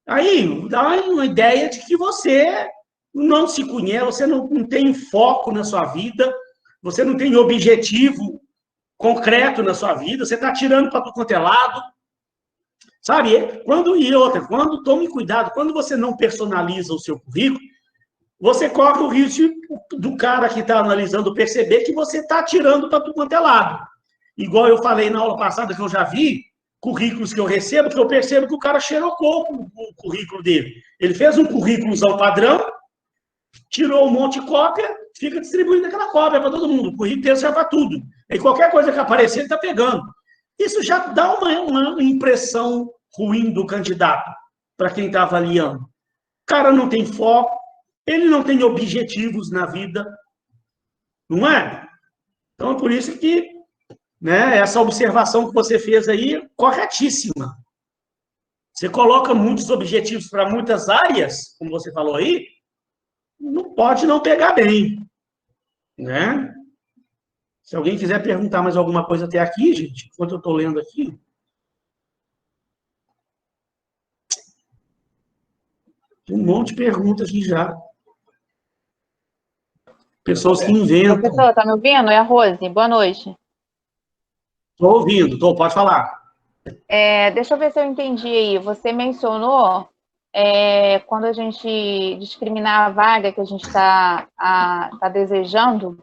aí dá uma ideia de que você não se conhece, você não tem foco na sua vida, você não tem objetivo concreto na sua vida, você está tirando para tudo quanto é lado, sabe? Quando, tome cuidado, quando você não personaliza o seu currículo, você corre o risco do cara que está analisando perceber que você está tirando para tudo quanto é lado. Igual eu falei na aula passada, que eu já vi currículos que eu recebo, que eu percebo que o cara xerocou o currículo dele. Ele fez um currículozão padrão, tirou um monte de cópia, fica distribuindo aquela cópia para todo mundo. O currículo dele serve para tudo. E qualquer coisa que aparecer, ele está pegando. Isso já dá uma impressão ruim do candidato para quem está avaliando. O cara não tem foco, ele não tem objetivos na vida, não é? Então, é por isso que, né, essa observação que você fez aí é corretíssima. Você coloca muitos objetivos para muitas áreas, como você falou aí, não pode não pegar bem, né? Se alguém quiser perguntar mais alguma coisa até aqui, gente, enquanto eu estou lendo aqui. Tem um monte de perguntas aqui já. Pessoas que inventam. Professor, está me ouvindo? É a Rose. Boa noite. Estou ouvindo, pode falar. Deixa eu ver se eu entendi aí. Você mencionou quando a gente discriminar a vaga que a gente está desejando,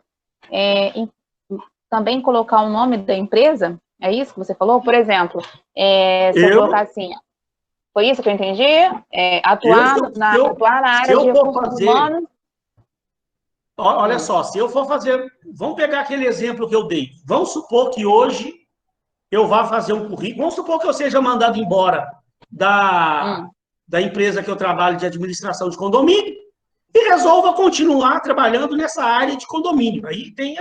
também colocar o nome da empresa? É isso que você falou? Por exemplo, se eu colocar assim, foi isso que eu entendi? Atuar na área de recursos humanos. Olha só, se eu for fazer... Vamos pegar aquele exemplo que eu dei. Vamos supor que hoje eu vá fazer um currículo. Vamos supor que eu seja mandado embora da empresa que eu trabalho de administração de condomínio e resolva continuar trabalhando nessa área de condomínio. Aí tem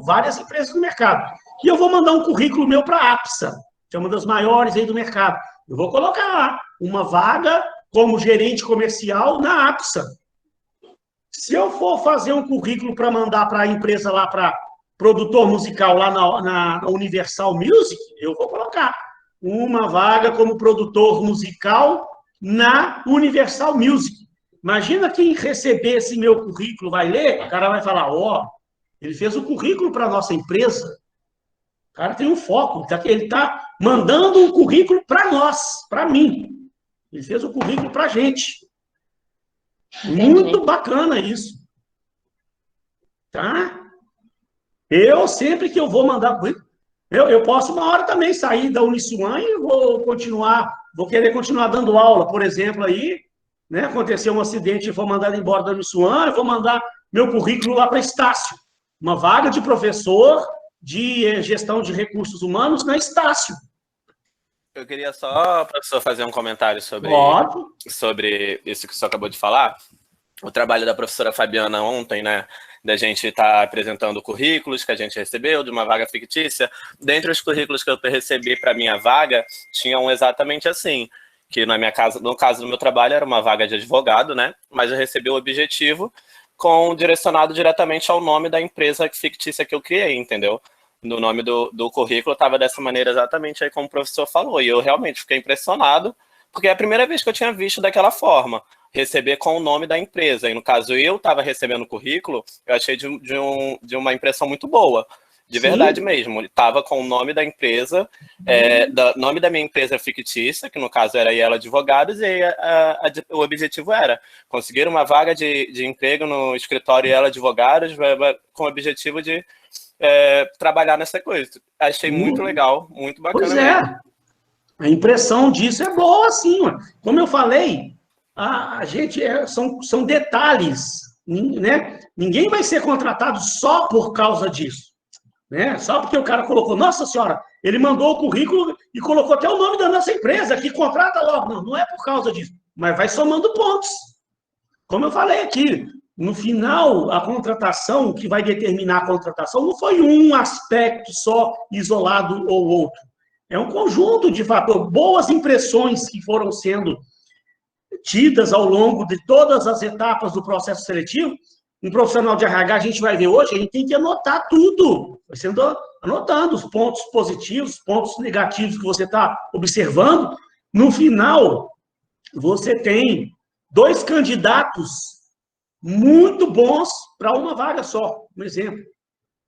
várias empresas no mercado. E eu vou mandar um currículo meu para a APSA, que é uma das maiores aí do mercado. Eu vou colocar lá uma vaga como gerente comercial na APSA. Se eu for fazer um currículo para mandar para a empresa lá, para produtor musical lá na Universal Music, eu vou colocar uma vaga como produtor musical na Universal Music. Imagina quem receber esse meu currículo vai ler, o cara vai falar, ele fez o currículo para a nossa empresa. O cara tem um foco, ele está mandando um currículo para nós, para mim. Ele fez o currículo para a gente. Muito bacana isso. Tá? Eu, sempre que eu vou mandar currículo, eu posso uma hora também sair da Uniswan e vou querer continuar dando aula, por exemplo, aí, né? Aconteceu um acidente e for mandado embora da Uniswan, eu vou mandar meu currículo lá para Estácio. Uma vaga de professor de gestão de recursos humanos na Estácio. Eu queria só, professor, fazer um comentário sobre isso que o senhor acabou de falar. O trabalho da professora Fabiana ontem, né, da gente estar apresentando currículos que a gente recebeu de uma vaga fictícia. Dentre os currículos que eu recebi para a minha vaga, tinham exatamente assim, que no caso do meu trabalho era uma vaga de advogado, né, mas eu recebi o objetivo direcionado diretamente ao nome da empresa fictícia que eu criei, entendeu? No nome do currículo estava dessa maneira exatamente aí como o professor falou, e eu realmente fiquei impressionado, porque é a primeira vez que eu tinha visto daquela forma, receber com o nome da empresa, e no caso eu estava recebendo o currículo, eu achei de uma impressão muito boa, de verdade mesmo, ele estava com o nome da empresa, nome da minha empresa fictícia, que no caso era Yellow Advogados, e o objetivo era conseguir uma vaga de emprego no escritório Yellow Advogados, com o objetivo de trabalhar nessa coisa. Achei muito legal, muito bacana. Pois é. A impressão disso é boa, sim. Como eu falei, a gente são detalhes, né? Ninguém vai ser contratado só por causa disso, né? Só porque o cara colocou, nossa senhora, ele mandou o currículo e colocou até o nome da nossa empresa, que contrata logo. Não é por causa disso, mas vai somando pontos. Como eu falei aqui, no final, a contratação, o que vai determinar a contratação, não foi um aspecto só, isolado ou outro. É um conjunto de fatores, boas impressões que foram sendo tidas ao longo de todas as etapas do processo seletivo. Um profissional de RH, a gente vai ver hoje, a gente tem que anotar tudo. Vai sendo anotando os pontos positivos, os pontos negativos que você está observando. No final, você tem 2 candidatos muito bons para uma vaga só, um exemplo.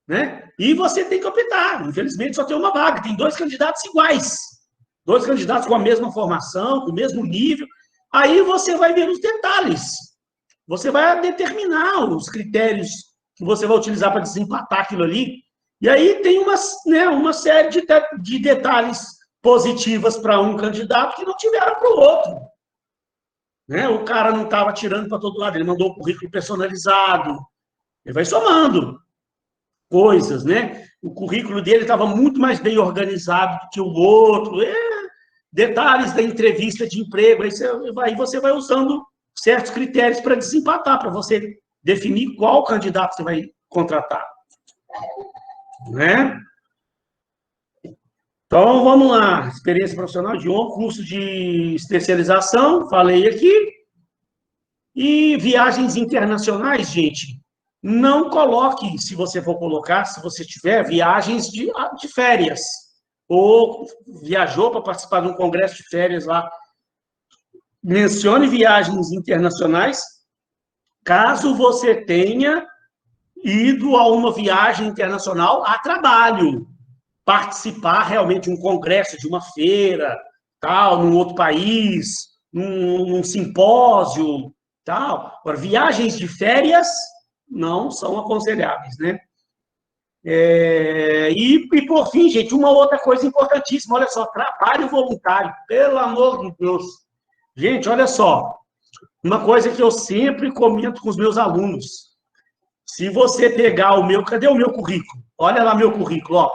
Né? E você tem que optar. Infelizmente, só tem uma vaga. Tem 2 candidatos iguais. 2 candidatos com a mesma formação, com o mesmo nível. Aí você vai ver os detalhes. Você vai determinar os critérios que você vai utilizar para desempatar aquilo ali. E aí tem uma série de detalhes positivas para um candidato que não tiveram para o outro. Né? O cara não estava tirando para todo lado, ele mandou um currículo personalizado. Ele vai somando coisas, né? O currículo dele estava muito mais bem organizado do que o outro. Detalhes da entrevista de emprego. Aí você vai usando certos critérios para desempatar, para você definir qual candidato você vai contratar. Né? Então, vamos lá. Experiência profissional de curso de especialização, falei aqui. E viagens internacionais, gente, não coloque, se você for colocar, se você tiver, viagens de férias. Ou viajou para participar de um congresso de férias lá. Mencione viagens internacionais, caso você tenha ido a uma viagem internacional a trabalho, participar realmente de um congresso, de uma feira, tal, num outro país, num simpósio, tal. Agora, viagens de férias não são aconselháveis, né? E, por fim, gente, uma outra coisa importantíssima, olha só, trabalho voluntário, pelo amor de Deus. Gente, olha só, uma coisa que eu sempre comento com os meus alunos, se você pegar o meu, cadê o meu currículo? Olha lá meu currículo, ó,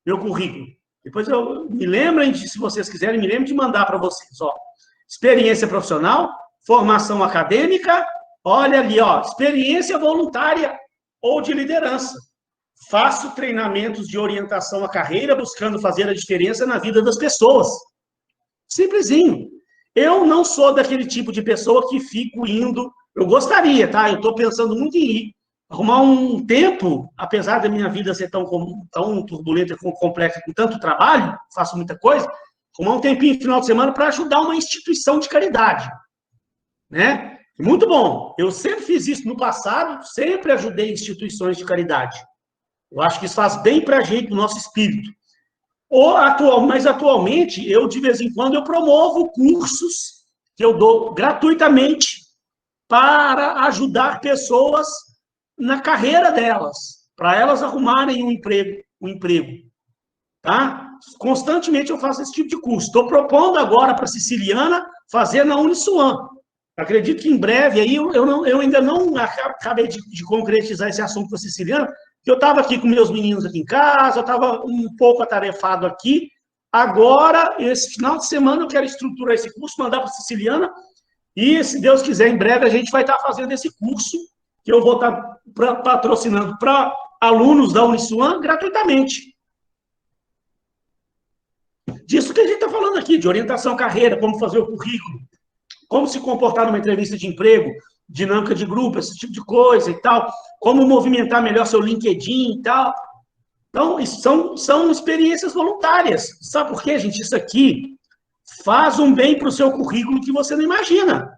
meu currículo. Depois me lembrem, se vocês quiserem, me lembrem de mandar para vocês, ó. Experiência profissional, formação acadêmica, olha ali, ó, experiência voluntária ou de liderança. Faço treinamentos de orientação à carreira, buscando fazer a diferença na vida das pessoas. Simplesinho. Eu não sou daquele tipo de pessoa que fico indo... Eu gostaria, tá? Eu estou pensando muito em ir. Arrumar um tempo, apesar da minha vida ser tão turbulenta, complexa, com tanto trabalho, faço muita coisa, arrumar um tempinho no final de semana para ajudar uma instituição de caridade. Né? Muito bom. Eu sempre fiz isso no passado, sempre ajudei instituições de caridade. Eu acho que isso faz bem para a gente, no nosso espírito. Mas atualmente, eu, de vez em quando, eu promovo cursos que eu dou gratuitamente para ajudar pessoas na carreira delas, para elas arrumarem um emprego. Tá? Constantemente eu faço esse tipo de curso. Estou propondo agora para a Siciliana fazer na Uniswan. Acredito que em breve, aí eu ainda não acabei de concretizar esse assunto com a Siciliana, porque eu estava aqui com meus meninos aqui em casa, eu estava um pouco atarefado aqui. Agora, esse final de semana, eu quero estruturar esse curso, mandar para a Siciliana, e, se Deus quiser, em breve a gente vai estar fazendo esse curso, que eu vou estar patrocinando para alunos da Uniswan gratuitamente. Disso que a gente está falando aqui, de orientação à carreira, como fazer o currículo, como se comportar numa entrevista de emprego, dinâmica de grupo, esse tipo de coisa e tal, como movimentar melhor seu LinkedIn e tal. Então, são experiências voluntárias. Sabe por quê, gente? Isso aqui faz um bem para o seu currículo que você não imagina.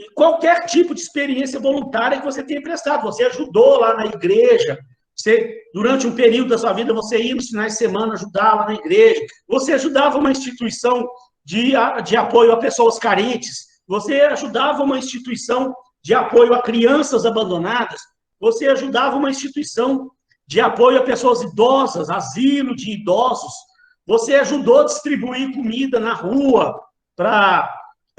E qualquer tipo de experiência voluntária que você tenha prestado. Você ajudou lá na igreja, durante um período da sua vida, você ia nos finais de semana ajudar lá na igreja, você ajudava uma instituição de apoio a pessoas carentes, você ajudava uma instituição de apoio a crianças abandonadas, você ajudava uma instituição de apoio a pessoas idosas, asilo de idosos, você ajudou a distribuir comida na rua para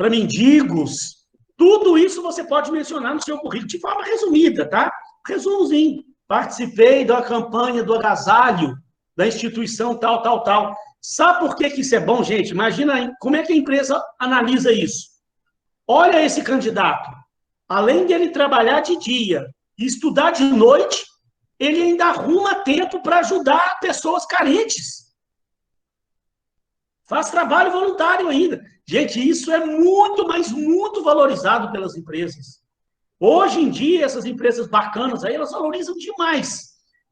mendigos. Tudo isso você pode mencionar no seu currículo, de forma resumida, tá? Resumozinho. Participei da campanha do agasalho da instituição tal, tal, tal. Sabe por que isso é bom, gente? Imagina como é que a empresa analisa isso. Olha esse candidato. Além de ele trabalhar de dia e estudar de noite, ele ainda arruma tempo para ajudar pessoas carentes. Faz trabalho voluntário ainda. Gente, isso é muito, mas muito valorizado pelas empresas. Hoje em dia, essas empresas bacanas aí, elas valorizam demais.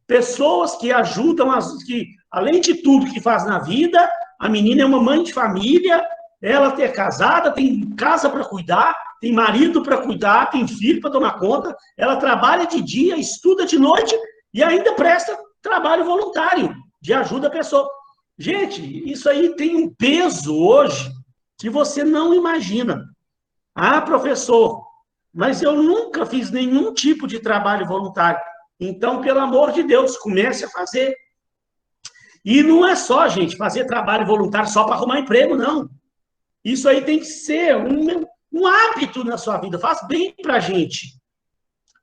pessoas que ajudam, que, além de tudo que faz na vida, a menina é uma mãe de família, ela é casada, tem casa para cuidar, tem marido para cuidar, tem filho para tomar conta, ela trabalha de dia, estuda de noite e ainda presta trabalho voluntário de ajuda à pessoa. Gente, isso aí tem um peso hoje que você não imagina. Ah, professor, mas eu nunca fiz nenhum tipo de trabalho voluntário. Então, pelo amor de Deus, comece a fazer. E não é só, gente, fazer trabalho voluntário só para arrumar emprego, não. Isso aí tem que ser um hábito na sua vida. Faz bem para a gente.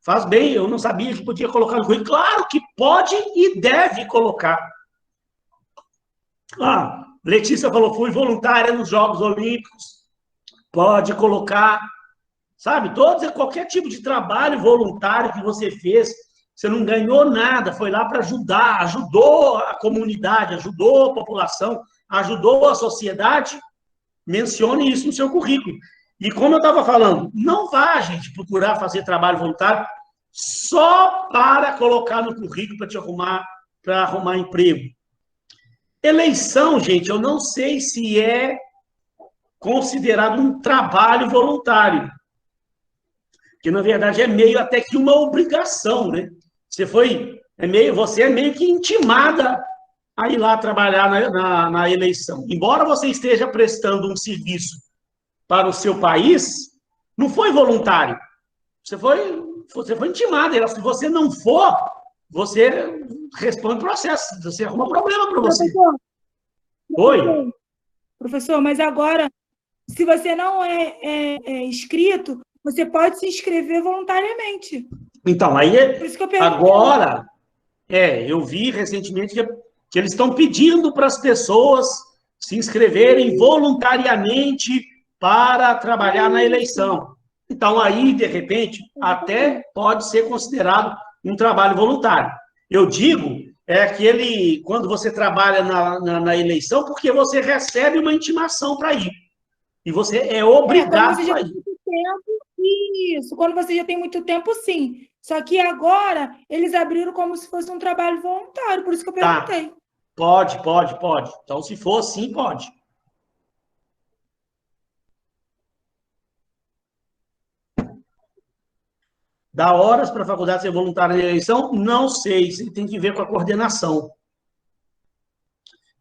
Faz bem. Eu não sabia que podia colocar no currículo. Claro que pode e deve colocar. Ah, Letícia falou, fui voluntária nos Jogos Olímpicos. Pode colocar. Sabe, qualquer tipo de trabalho voluntário que você fez, você não ganhou nada, foi lá para ajudar, ajudou a comunidade, ajudou a população, ajudou a sociedade, mencione isso no seu currículo. E como eu estava falando, não vá, gente, procurar fazer trabalho voluntário só para colocar no currículo para arrumar emprego. Eleição, gente, eu não sei se é considerado um trabalho voluntário. Que, na verdade, é meio até que uma obrigação, né? Você é meio que intimada a ir lá trabalhar na eleição. Embora você esteja prestando um serviço para o seu país, não foi voluntário. Você foi intimada. Se você não for, você responde processo. Você arruma problema para você. Oi? Professor, mas agora, se você não é inscrito, você pode se inscrever voluntariamente. Então, aí por isso que eu agora, eu vi recentemente que eles estão pedindo para as pessoas se inscreverem voluntariamente para trabalhar na eleição. Então, aí, de repente, até pode ser considerado um trabalho voluntário. Eu digo, quando você trabalha na eleição, porque você recebe uma intimação para ir. E você é obrigado a ir. Isso, quando você já tem muito tempo, sim. Só que agora, eles abriram como se fosse um trabalho voluntário, por isso que eu perguntei. Tá. Pode. Então, se for assim, pode. Dá horas para a faculdade ser voluntária na eleição? Não sei, isso tem que ver com a coordenação.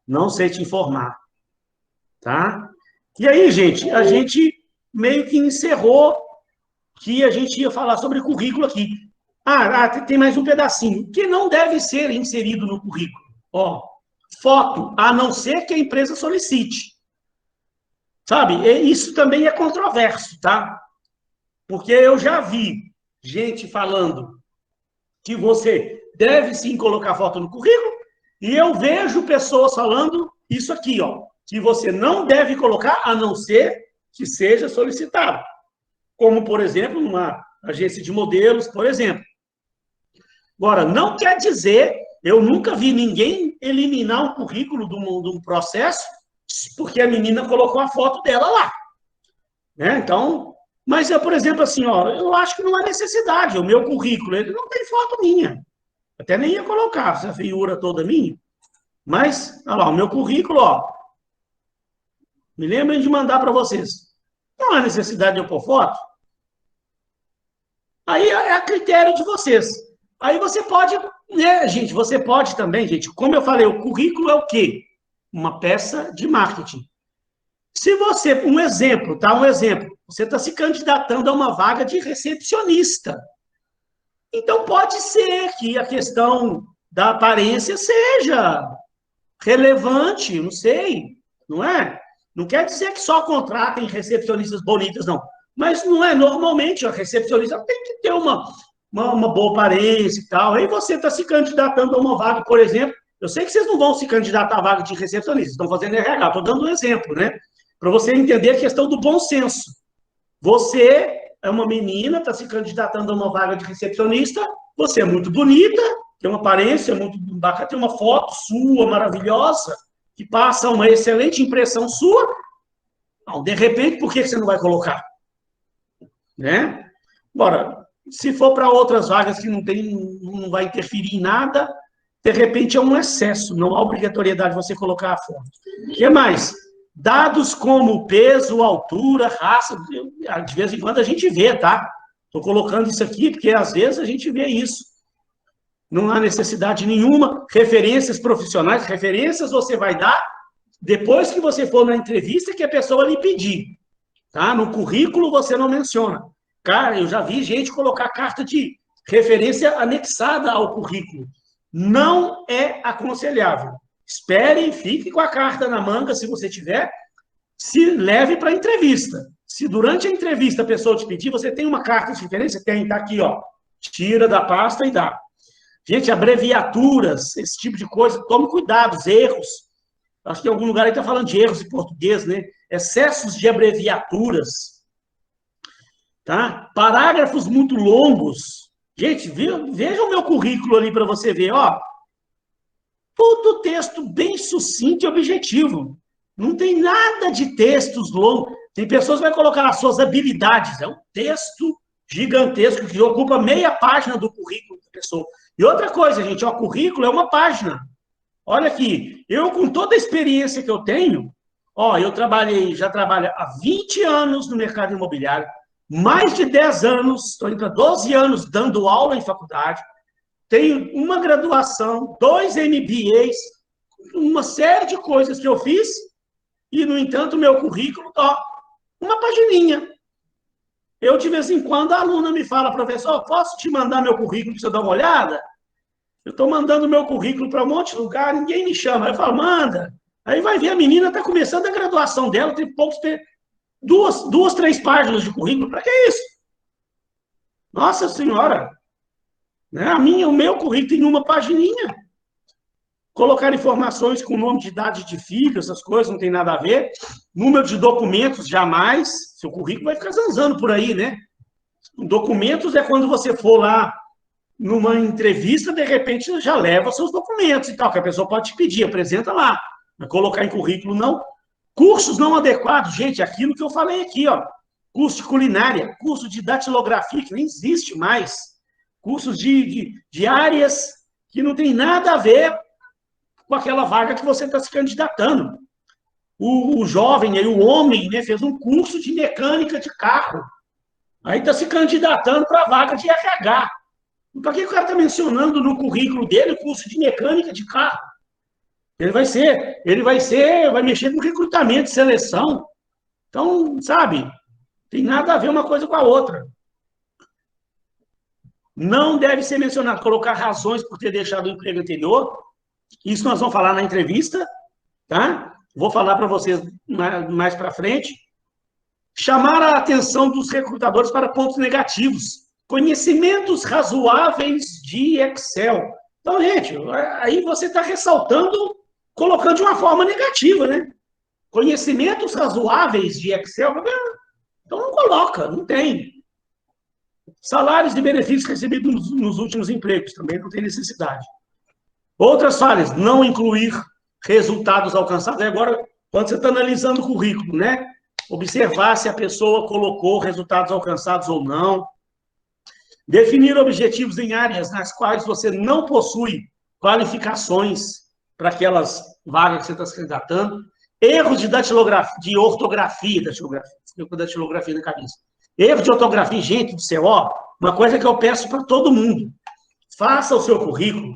Não sei te informar. Tá? E aí, gente, a gente meio que encerrou que a gente ia falar sobre currículo aqui. Tem mais um pedacinho, que não deve ser inserido no currículo. Foto, a não ser que a empresa solicite. Sabe? Isso também é controverso, tá? Porque eu já vi gente falando que você deve sim colocar foto no currículo, e eu vejo pessoas falando isso aqui, que você não deve colocar, a não ser que seja solicitado. Como, por exemplo, numa agência de modelos, por exemplo. Agora, não quer dizer, eu nunca vi ninguém eliminar um currículo de um processo porque a menina colocou a foto dela lá. Né? Então, mas eu, por exemplo, assim, eu acho que não há necessidade. O meu currículo, ele não tem foto minha. Até nem ia colocar essa feiura toda minha. Mas, olha lá, o meu currículo, me lembrem de mandar para vocês. Não há necessidade de eu pôr foto. Aí é a critério de vocês. Aí você pode, gente, você pode também, gente, como eu falei, o currículo é o quê? Uma peça de marketing. Se você, um exemplo, você está se candidatando a uma vaga de recepcionista. Então, pode ser que a questão da aparência seja relevante, não sei, não é? Não quer dizer que só contratem recepcionistas bonitas, não. Mas não é, normalmente, a recepcionista tem que ter uma boa aparência e tal. Aí você está se candidatando a uma vaga, por exemplo. Eu sei que vocês não vão se candidatar à vaga de recepcionista, estão fazendo RH, estou dando um exemplo, né? Para você entender a questão do bom senso. Você é uma menina, está se candidatando a uma vaga de recepcionista, você é muito bonita, tem uma aparência muito bacana, tem uma foto sua maravilhosa, que passa uma excelente impressão sua. Não, de repente, por que você não vai colocar? Né? Agora, se for para outras vagas que não vai interferir em nada, de repente é um excesso, não há obrigatoriedade de você colocar a foto. O que mais? Dados como peso, altura, raça, de vez em quando a gente vê, tá? Estou colocando isso aqui porque às vezes a gente vê isso. Não há necessidade nenhuma. Referências profissionais, referências você vai dar depois que você for na entrevista que a pessoa lhe pedir. Tá? No currículo você não menciona. Cara, eu já vi gente colocar carta de referência anexada ao currículo. Não é aconselhável. Espere e fique com a carta na manga, se você tiver. Se leve para a entrevista. Se durante a entrevista a pessoa te pedir, você tem uma carta de referência? Tem, tá aqui, ó. Tira da pasta e dá. Gente, abreviaturas, esse tipo de coisa, tome cuidado, erros. Acho que em algum lugar aí está falando de erros em português, né? Excessos de abreviaturas. Tá? Parágrafos muito longos. Gente, veja o meu currículo ali para você ver, ó. Todo texto bem sucinto e objetivo. Não tem nada de textos longos. Tem pessoas que vão colocar as suas habilidades. É um texto gigantesco que ocupa meia página do currículo da pessoa. E outra coisa, gente, o currículo é uma página. Olha aqui, eu com toda a experiência que eu tenho, ó, já trabalho há 20 anos no mercado imobiliário, mais de 10 anos, estou indo para 12 anos dando aula em faculdade, tenho uma graduação, 2 MBAs, uma série de coisas que eu fiz, e, no entanto, o meu currículo, ó, uma pagininha. Eu, de vez em quando, a aluna me fala, professor, posso te mandar meu currículo para você dar uma olhada? Eu estou mandando meu currículo para um monte de lugar, ninguém me chama. Aí eu falo, manda. Aí vai ver, a menina está começando a graduação dela, tem poucos... 2, 3 páginas de currículo. Para que isso? Nossa Senhora! Né? O meu currículo tem uma pagininha. Colocar informações com nome de idade de filho, essas coisas, não tem nada a ver. Número de documentos, jamais. Seu currículo vai ficar zanzando por aí, né? Documentos é quando você for lá numa entrevista, de repente, já leva seus documentos e tal, que a pessoa pode te pedir, apresenta lá. Mas colocar em currículo, não. Cursos não adequados, gente, aquilo que eu falei aqui, ó. Curso de culinária, curso de datilografia, que nem existe mais. Cursos de áreas que não tem nada a ver com aquela vaga que você está se candidatando. O jovem, aí, o homem, né, fez um curso de mecânica de carro. Aí está se candidatando para a vaga de RH. Para que o cara está mencionando no currículo dele o curso de mecânica de carro? Ele vai mexer com recrutamento, seleção. Então, sabe, tem nada a ver uma coisa com a outra. Não deve ser mencionado, colocar razões por ter deixado o emprego anterior. Isso nós vamos falar na entrevista, tá? Vou falar para vocês mais para frente. Chamar a atenção dos recrutadores para pontos negativos. Conhecimentos razoáveis de Excel. Então, gente, aí você está ressaltando, colocando de uma forma negativa, né? Conhecimentos razoáveis de Excel, então não coloca, não tem. Salários e benefícios recebidos nos últimos empregos, também não tem necessidade. Outras falhas, não incluir resultados alcançados. Agora, quando você está analisando o currículo, né? Observar se a pessoa colocou resultados alcançados ou não. Definir objetivos em áreas nas quais você não possui qualificações para aquelas vagas que você está se candidatando. Erros de datilografia, de ortografia, fica com datilografia na cabeça. Erro de ortografia, gente do céu, ó, uma coisa que eu peço para todo mundo. Faça o seu currículo.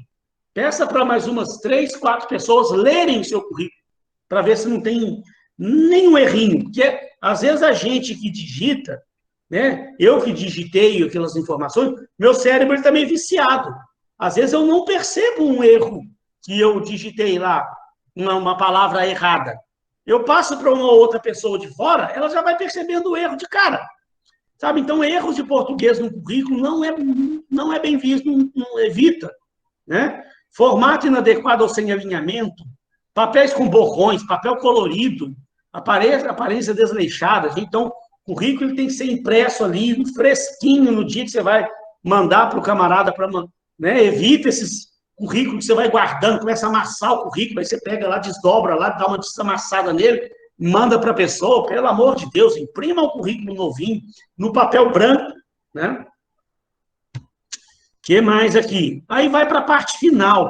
Peça para mais umas 3, 4 pessoas lerem o seu currículo, para ver se não tem nenhum errinho. Porque, às vezes, a gente que digita, né? Eu que digitei aquelas informações, meu cérebro está meio viciado. Às vezes, eu não percebo um erro que eu digitei lá, uma palavra errada. Eu passo para uma outra pessoa de fora, ela já vai percebendo o erro de cara. Sabe? Então, erros de português no currículo não é bem visto, não evita. Né? Formato inadequado ou sem alinhamento, papéis com borrões, papel colorido, aparência desleixada. Então, o currículo tem que ser impresso ali, fresquinho, no dia que você vai mandar para o camarada, né? Evita esses currículos que você vai guardando, começa a amassar o currículo, aí você pega lá, desdobra lá, dá uma desamassada nele, manda para a pessoa. Pelo amor de Deus, imprima o currículo novinho, no papel branco, né? que mais aqui? Aí vai para a parte final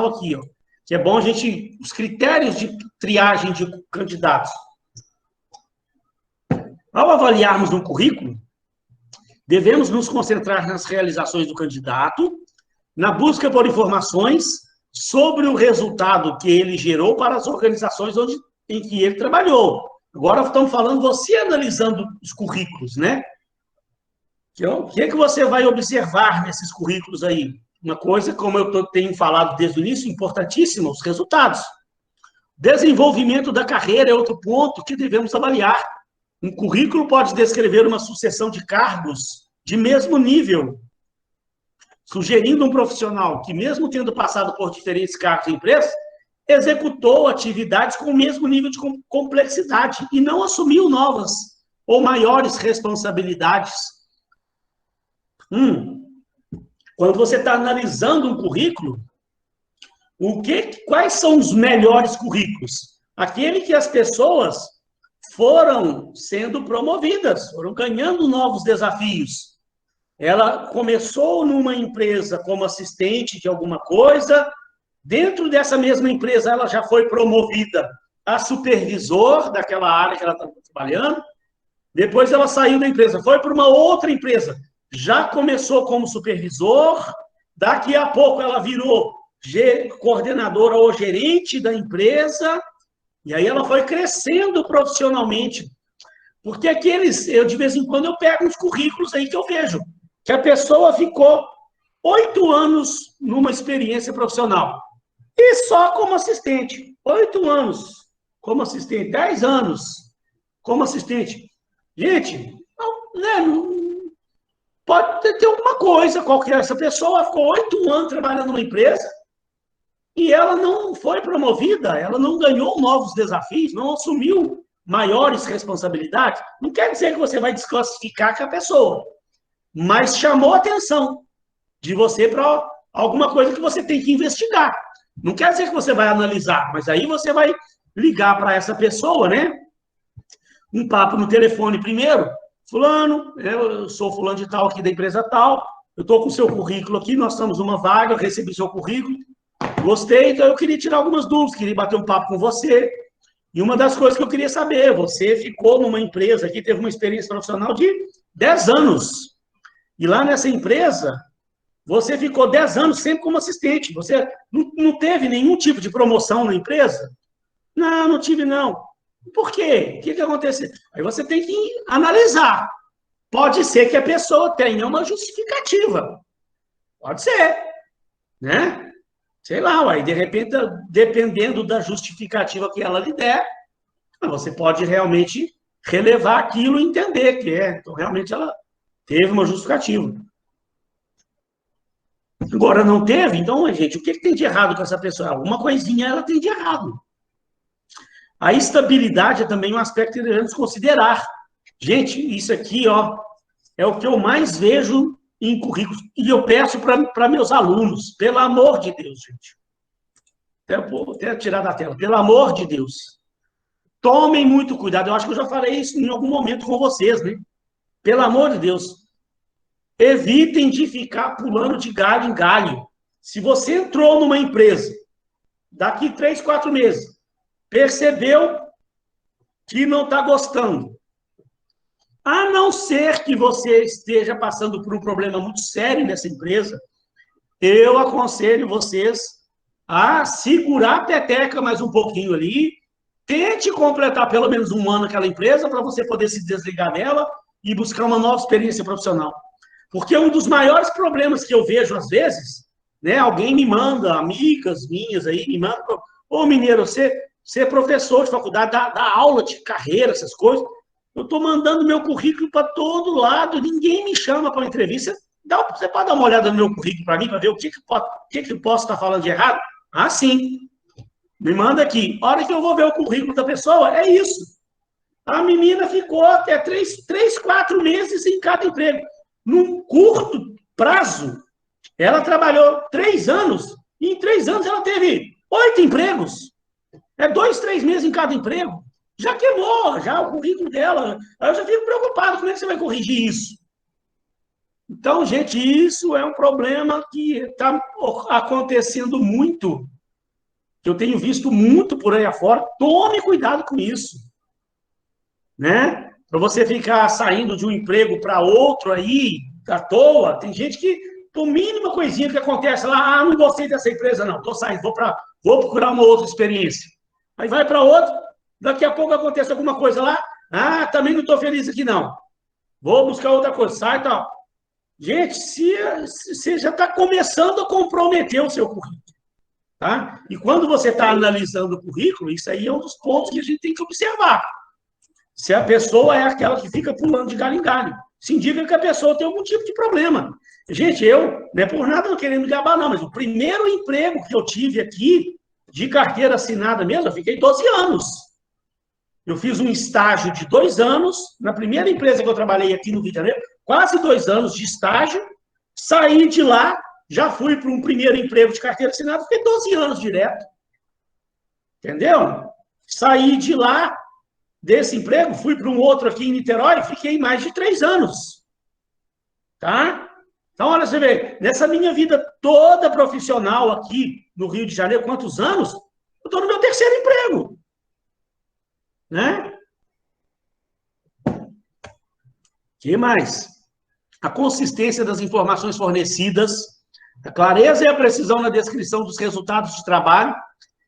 aqui, ó, que é bom a gente, os critérios de triagem de candidatos. Ao avaliarmos um currículo, devemos nos concentrar nas realizações do candidato, na busca por informações sobre o resultado que ele gerou para as organizações em que ele trabalhou. Agora estamos falando você analisando os currículos, né? O que é que você vai observar nesses currículos aí? Uma coisa, como eu tenho falado desde o início, importantíssima, os resultados. Desenvolvimento da carreira é outro ponto que devemos avaliar. Um currículo pode descrever uma sucessão de cargos de mesmo nível, sugerindo um profissional que, mesmo tendo passado por diferentes cargos em empresas, executou atividades com o mesmo nível de complexidade e não assumiu novas ou maiores responsabilidades. Quando você está analisando um currículo, quais são os melhores currículos? Aquele que as pessoas foram sendo promovidas, foram ganhando novos desafios. Ela começou numa empresa como assistente de alguma coisa, dentro dessa mesma empresa ela já foi promovida a supervisor daquela área que ela estava trabalhando, depois ela saiu da empresa, foi para uma outra empresa, já começou como supervisor, daqui a pouco ela virou coordenadora ou gerente da empresa, e aí ela foi crescendo profissionalmente. Porque de vez em quando eu pego uns currículos aí que eu vejo, que a pessoa ficou 8 anos numa experiência profissional, e só como assistente, 8 anos como assistente, 10 anos como assistente. Gente, pode ter alguma coisa qualquer. Essa pessoa ficou 8 anos trabalhando numa empresa e ela não foi promovida, ela não ganhou novos desafios, não assumiu maiores responsabilidades. Não quer dizer que você vai desclassificar com a pessoa, mas chamou a atenção de você para alguma coisa que você tem que investigar. Não quer dizer que você vai analisar, mas aí você vai ligar para essa pessoa, né? Um papo no telefone primeiro. Fulano, eu sou fulano de tal aqui da empresa tal, eu estou com o seu currículo aqui, nós estamos numa vaga, eu recebi seu currículo, gostei, então eu queria tirar algumas dúvidas, queria bater um papo com você. E uma das coisas que eu queria saber, você ficou numa empresa aqui, teve uma experiência profissional de 10 anos. E lá nessa empresa, você ficou 10 anos sempre como assistente. Você não teve nenhum tipo de promoção na empresa? Não, não tive, não. Por quê? O que aconteceu? Aí você tem que analisar. Pode ser que a pessoa tenha uma justificativa. Pode ser. Né? Sei lá, aí de repente, dependendo da justificativa que ela lhe der, você pode realmente relevar aquilo e entender que então realmente ela teve uma justificativa. Agora não teve, então, gente, o que tem de errado com essa pessoa? Alguma coisinha ela tem de errado. A estabilidade é também um aspecto que devemos considerar. Gente, isso aqui, ó, é o que eu mais vejo em currículos. E eu peço para meus alunos, pelo amor de Deus, gente. Vou até tirar da tela. Pelo amor de Deus. Tomem muito cuidado. Eu acho que eu já falei isso em algum momento com vocês, né? Pelo amor de Deus. Evitem de ficar pulando de galho em galho. Se você entrou numa empresa, daqui 3, 4 meses, percebeu que não está gostando, a não ser que você esteja passando por um problema muito sério nessa empresa, eu aconselho vocês a segurar a peteca mais um pouquinho ali, tente completar pelo menos 1 ano naquela empresa para você poder se desligar dela e buscar uma nova experiência profissional. Porque um dos maiores problemas que eu vejo às vezes, né, alguém me manda, amigas minhas aí, me mandam, ô Mineiro, você é professor de faculdade, dá aula de carreira, essas coisas, eu estou mandando meu currículo para todo lado, ninguém me chama para uma entrevista, você pode dar uma olhada no meu currículo para mim, para ver o que eu posso estar falando de errado? Ah, sim. Me manda aqui. A hora que eu vou ver o currículo da pessoa, é isso. A menina ficou até 3, 4 meses em cada emprego. Num curto prazo, ela trabalhou 3 anos, e em 3 anos ela teve 8 empregos. 2, 3 meses em cada emprego. Já queimou, já o currículo dela. Aí eu já fico preocupado, como é que você vai corrigir isso? Então, gente, isso é um problema que está acontecendo muito, que eu tenho visto muito por aí afora. Tome cuidado com isso, né? Para você ficar saindo de um emprego para outro aí, à toa. Tem gente que, por mínima coisinha que acontece lá, não gostei dessa empresa, não, estou saindo, vou procurar uma outra experiência. Aí vai para outra, daqui a pouco acontece alguma coisa lá, também não estou feliz aqui, não. Vou buscar outra coisa, sai e tal. Gente, você já está começando a comprometer o seu currículo. Tá? E quando você está analisando o currículo, isso aí é um dos pontos que a gente tem que observar. Se a pessoa é aquela que fica pulando de galho em galho. Isso indica que a pessoa tem algum tipo de problema. Gente, não é por nada não querendo me gabar, não, mas o primeiro emprego que eu tive aqui, de carteira assinada mesmo, eu fiquei 12 anos. Eu fiz um estágio de 2 anos, na primeira empresa que eu trabalhei aqui no Rio de Janeiro, quase 2 anos de estágio, saí de lá, já fui para um primeiro emprego de carteira assinada, fiquei 12 anos direto. Entendeu? Saí de lá, desse emprego, fui para um outro aqui em Niterói, fiquei mais de 3 anos. Tá? Então, olha, você vê, nessa minha vida toda profissional aqui no Rio de Janeiro, quantos anos? Eu estou no meu 3º emprego. Né? Que mais? A consistência das informações fornecidas, a clareza e a precisão na descrição dos resultados de trabalho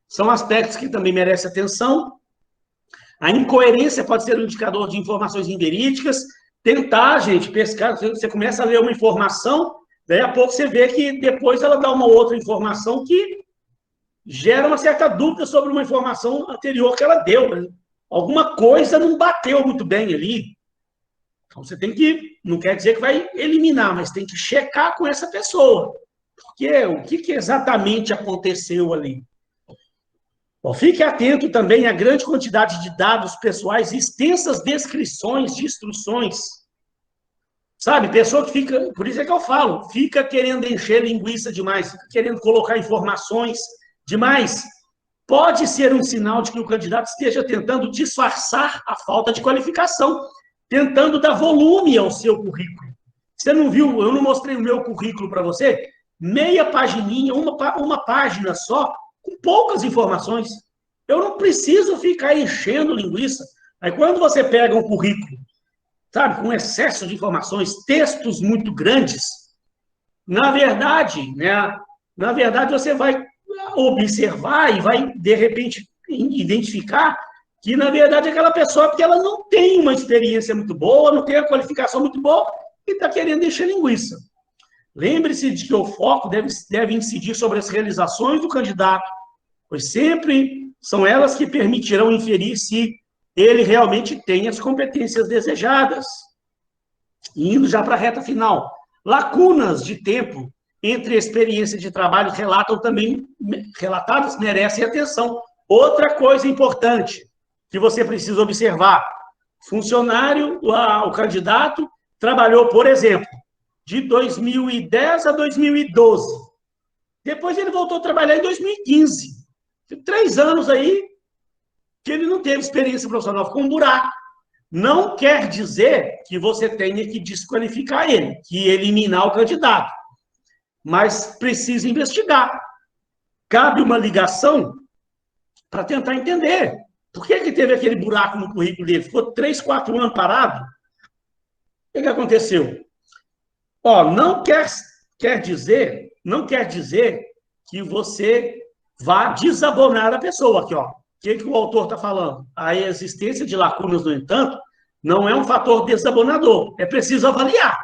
são aspectos que também merecem atenção. A incoerência pode ser um indicador de informações inverídicas. Tentar, gente, pescar, você começa a ler uma informação, daí a pouco você vê que depois ela dá uma outra informação que gera uma certa dúvida sobre uma informação anterior que ela deu. Alguma coisa não bateu muito bem ali. Então, você tem que, não quer dizer que vai eliminar, mas tem que checar com essa pessoa. Porque o que exatamente aconteceu ali? Bom, fique atento também à grande quantidade de dados pessoais e extensas descrições de instruções. Sabe, pessoa que fica, por isso é que eu falo, fica querendo encher linguiça demais, fica querendo colocar informações demais. Pode ser um sinal de que o candidato esteja tentando disfarçar a falta de qualificação, tentando dar volume ao seu currículo. Você não viu, eu não mostrei o meu currículo para você? Meia pagininha, uma página só, com poucas informações. Eu não preciso ficar enchendo linguiça. Aí quando você pega um currículo, sabe, com excesso de informações, textos muito grandes, na verdade, você vai observar e vai, de repente, identificar que, na verdade, aquela pessoa, porque ela não tem uma experiência muito boa, não tem a qualificação muito boa e está querendo encher linguiça. Lembre-se de que o foco deve incidir sobre as realizações do candidato, pois sempre são elas que permitirão inferir se ele realmente tem as competências desejadas. E indo já para a reta final, lacunas de tempo entre experiência de trabalho relatadas merecem atenção. Outra coisa importante que você precisa observar, funcionário, o candidato, trabalhou, por exemplo, de 2010 a 2012. Depois ele voltou a trabalhar em 2015. 3 anos aí que ele não teve experiência profissional, ficou um buraco. Não quer dizer que você tenha que desqualificar ele, que eliminar o candidato. Mas precisa investigar. Cabe uma ligação para tentar entender. Por que teve aquele buraco no currículo dele? Ficou 3, 4 anos parado? O que aconteceu? Não quer dizer que você vá desabonar a pessoa aqui, ó. O que o autor está falando? A existência de lacunas, no entanto, não é um fator desabonador. É preciso avaliar.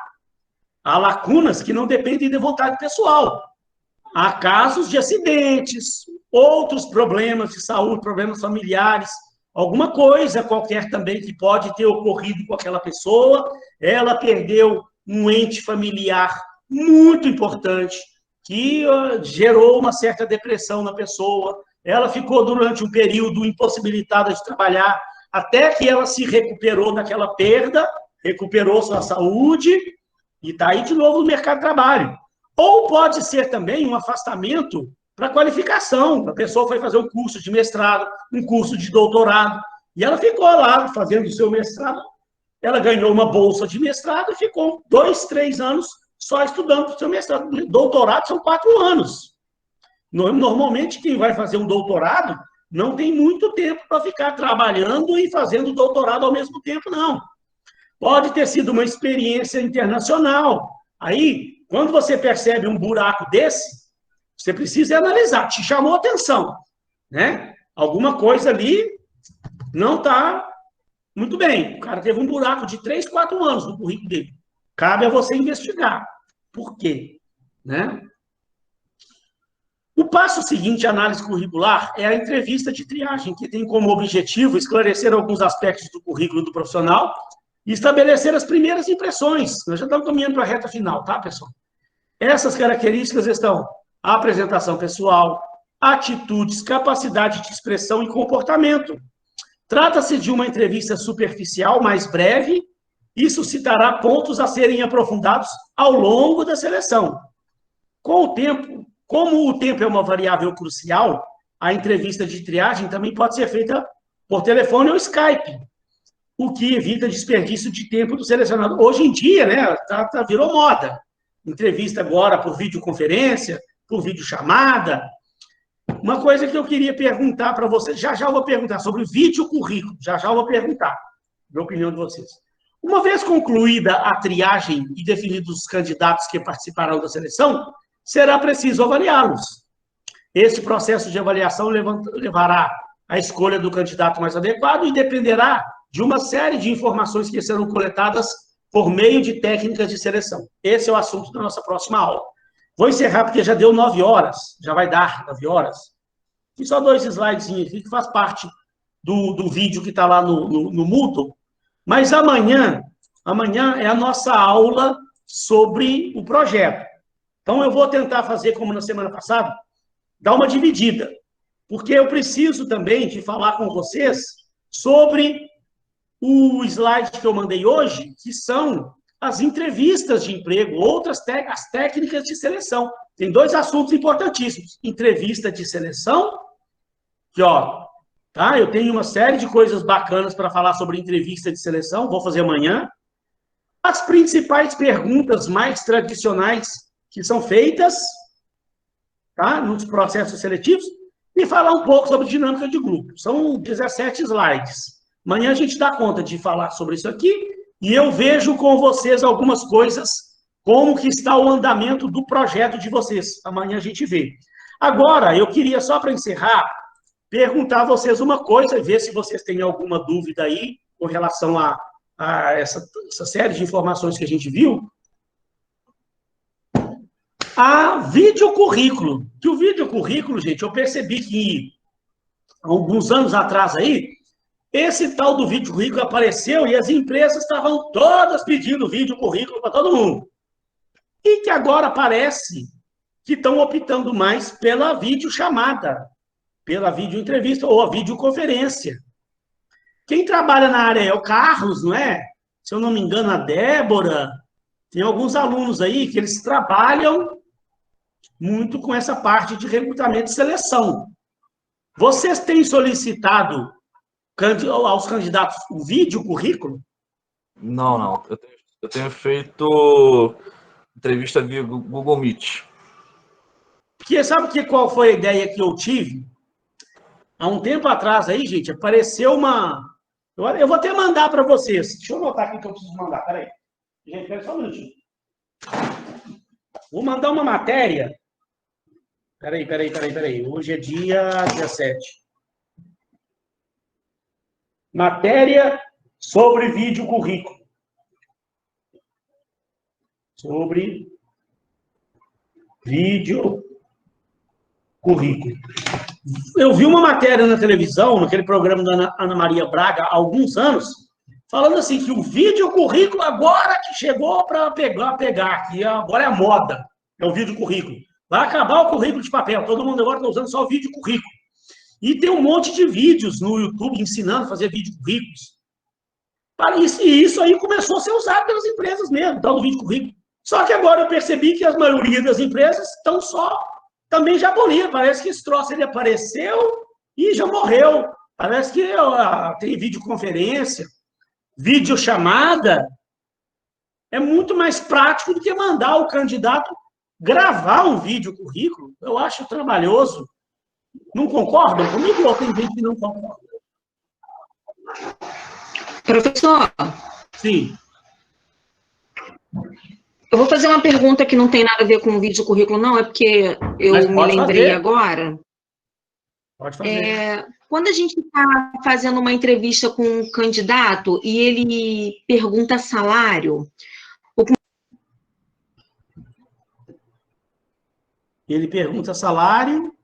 Há lacunas que não dependem de vontade pessoal. Há casos de acidentes, outros problemas de saúde, problemas familiares, alguma coisa qualquer também que pode ter ocorrido com aquela pessoa. Ela perdeu um ente familiar muito importante, que gerou uma certa depressão na pessoa. Ela ficou durante um período impossibilitada de trabalhar, até que ela se recuperou daquela perda, recuperou sua saúde, e está aí de novo no mercado de trabalho. Ou pode ser também um afastamento para qualificação. A pessoa foi fazer um curso de mestrado, um curso de doutorado, e ela ficou lá fazendo o seu mestrado. Ela ganhou uma bolsa de mestrado e ficou 2, 3 anos só estudando para o seu mestrado. Doutorado são 4 anos. Normalmente, quem vai fazer um doutorado não tem muito tempo para ficar trabalhando e fazendo doutorado ao mesmo tempo, não. Pode ter sido uma experiência internacional. Aí, quando você percebe um buraco desse, você precisa analisar. Te chamou atenção, né? Alguma coisa ali não está muito bem. O cara teve um buraco de 3, 4 anos no currículo dele. Cabe a você investigar. Por quê? Né? O passo seguinte à análise curricular é a entrevista de triagem, que tem como objetivo esclarecer alguns aspectos do currículo do profissional e estabelecer as primeiras impressões. Nós já estamos caminhando para a reta final, tá, pessoal? Essas características estão a apresentação pessoal, atitudes, capacidade de expressão e comportamento. Trata-se de uma entrevista superficial, mais breve, e suscitará pontos a serem aprofundados ao longo da seleção. Com o tempo, como o tempo é uma variável crucial, a entrevista de triagem também pode ser feita por telefone ou Skype, o que evita desperdício de tempo do selecionador. Hoje em dia, né, virou moda. Entrevista agora por videoconferência, por videochamada. Uma coisa que eu queria perguntar para vocês, já eu vou perguntar sobre o videocurrículo, já eu vou perguntar, a opinião de vocês. Uma vez concluída a triagem e definidos os candidatos que participarão da seleção, será preciso avaliá-los. Esse processo de avaliação levará à escolha do candidato mais adequado e dependerá de uma série de informações que serão coletadas por meio de técnicas de seleção. Esse é o assunto da nossa próxima aula. Vou encerrar porque já deu 9 horas, já vai dar 9 horas. E só 2 slides aqui que faz parte do vídeo que está lá no Moodle. Mas amanhã é a nossa aula sobre o projeto. Então, eu vou tentar fazer, como na semana passada, dar uma dividida. Porque eu preciso também de falar com vocês sobre o slide que eu mandei hoje, que são as entrevistas de emprego, as técnicas de seleção. Tem 2 assuntos importantíssimos. Entrevista de seleção, que, tá? Eu tenho uma série de coisas bacanas para falar sobre entrevista de seleção, vou fazer amanhã. As principais perguntas mais tradicionais que são feitas, tá? Nos processos seletivos, e falar um pouco sobre dinâmica de grupo. São 17 slides. Amanhã a gente dá conta de falar sobre isso aqui, e eu vejo com vocês algumas coisas, como que está o andamento do projeto de vocês. Amanhã a gente vê. Agora, eu queria, só para encerrar, perguntar a vocês uma coisa, e ver se vocês têm alguma dúvida aí, com relação a essa série de informações que a gente viu. A videocurrículo. Que o videocurrículo, gente, eu percebi que, há alguns anos atrás aí, esse tal do videocurrículo apareceu e as empresas estavam todas pedindo videocurrículo para todo mundo. E que agora parece que estão optando mais pela videochamada, pela videoentrevista ou a videoconferência. Quem trabalha na área é o Carlos, não é? Se eu não me engano, a Débora. Tem alguns alunos aí que eles trabalham muito com essa parte de recrutamento e seleção. Vocês têm solicitado aos candidatos o videocurrículo? Não. Eu tenho feito entrevista via Google Meet. Porque sabe qual foi a ideia que eu tive? Há um tempo atrás aí, gente, apareceu uma... Eu vou até mandar para vocês. Deixa eu anotar aqui que eu preciso mandar. Peraí. Gente, peraí só um minutinho. Vou mandar uma matéria. Peraí. Hoje é dia 17. Matéria sobre videocurrículo. Sobre videocurrículo. Eu vi uma matéria na televisão, naquele programa da Ana Maria Braga, há alguns anos, falando assim, que o videocurrículo agora que chegou para pegar, que agora é a moda, é o videocurrículo. Vai acabar o currículo de papel, todo mundo agora está usando só o videocurrículo. E tem um monte de vídeos no YouTube ensinando a fazer videocurrículos. E isso aí começou a ser usado pelas empresas mesmo, tal do videocurrículo. Só que agora eu percebi que a maioria das empresas estão também já aboliram. Parece que esse troço ele apareceu e já morreu. Parece que tem videoconferência, videochamada. é muito mais prático do que mandar o candidato gravar um vídeo currículo. Eu acho trabalhoso. Não concordam comigo ou tem gente que não concorda? Professor. Sim. Eu vou fazer uma pergunta que não tem nada a ver com o vídeo currículo, não, é porque eu me lembrei agora. Pode fazer. Quando a gente está fazendo uma entrevista com um candidato e ele pergunta salário... Ele pergunta salário...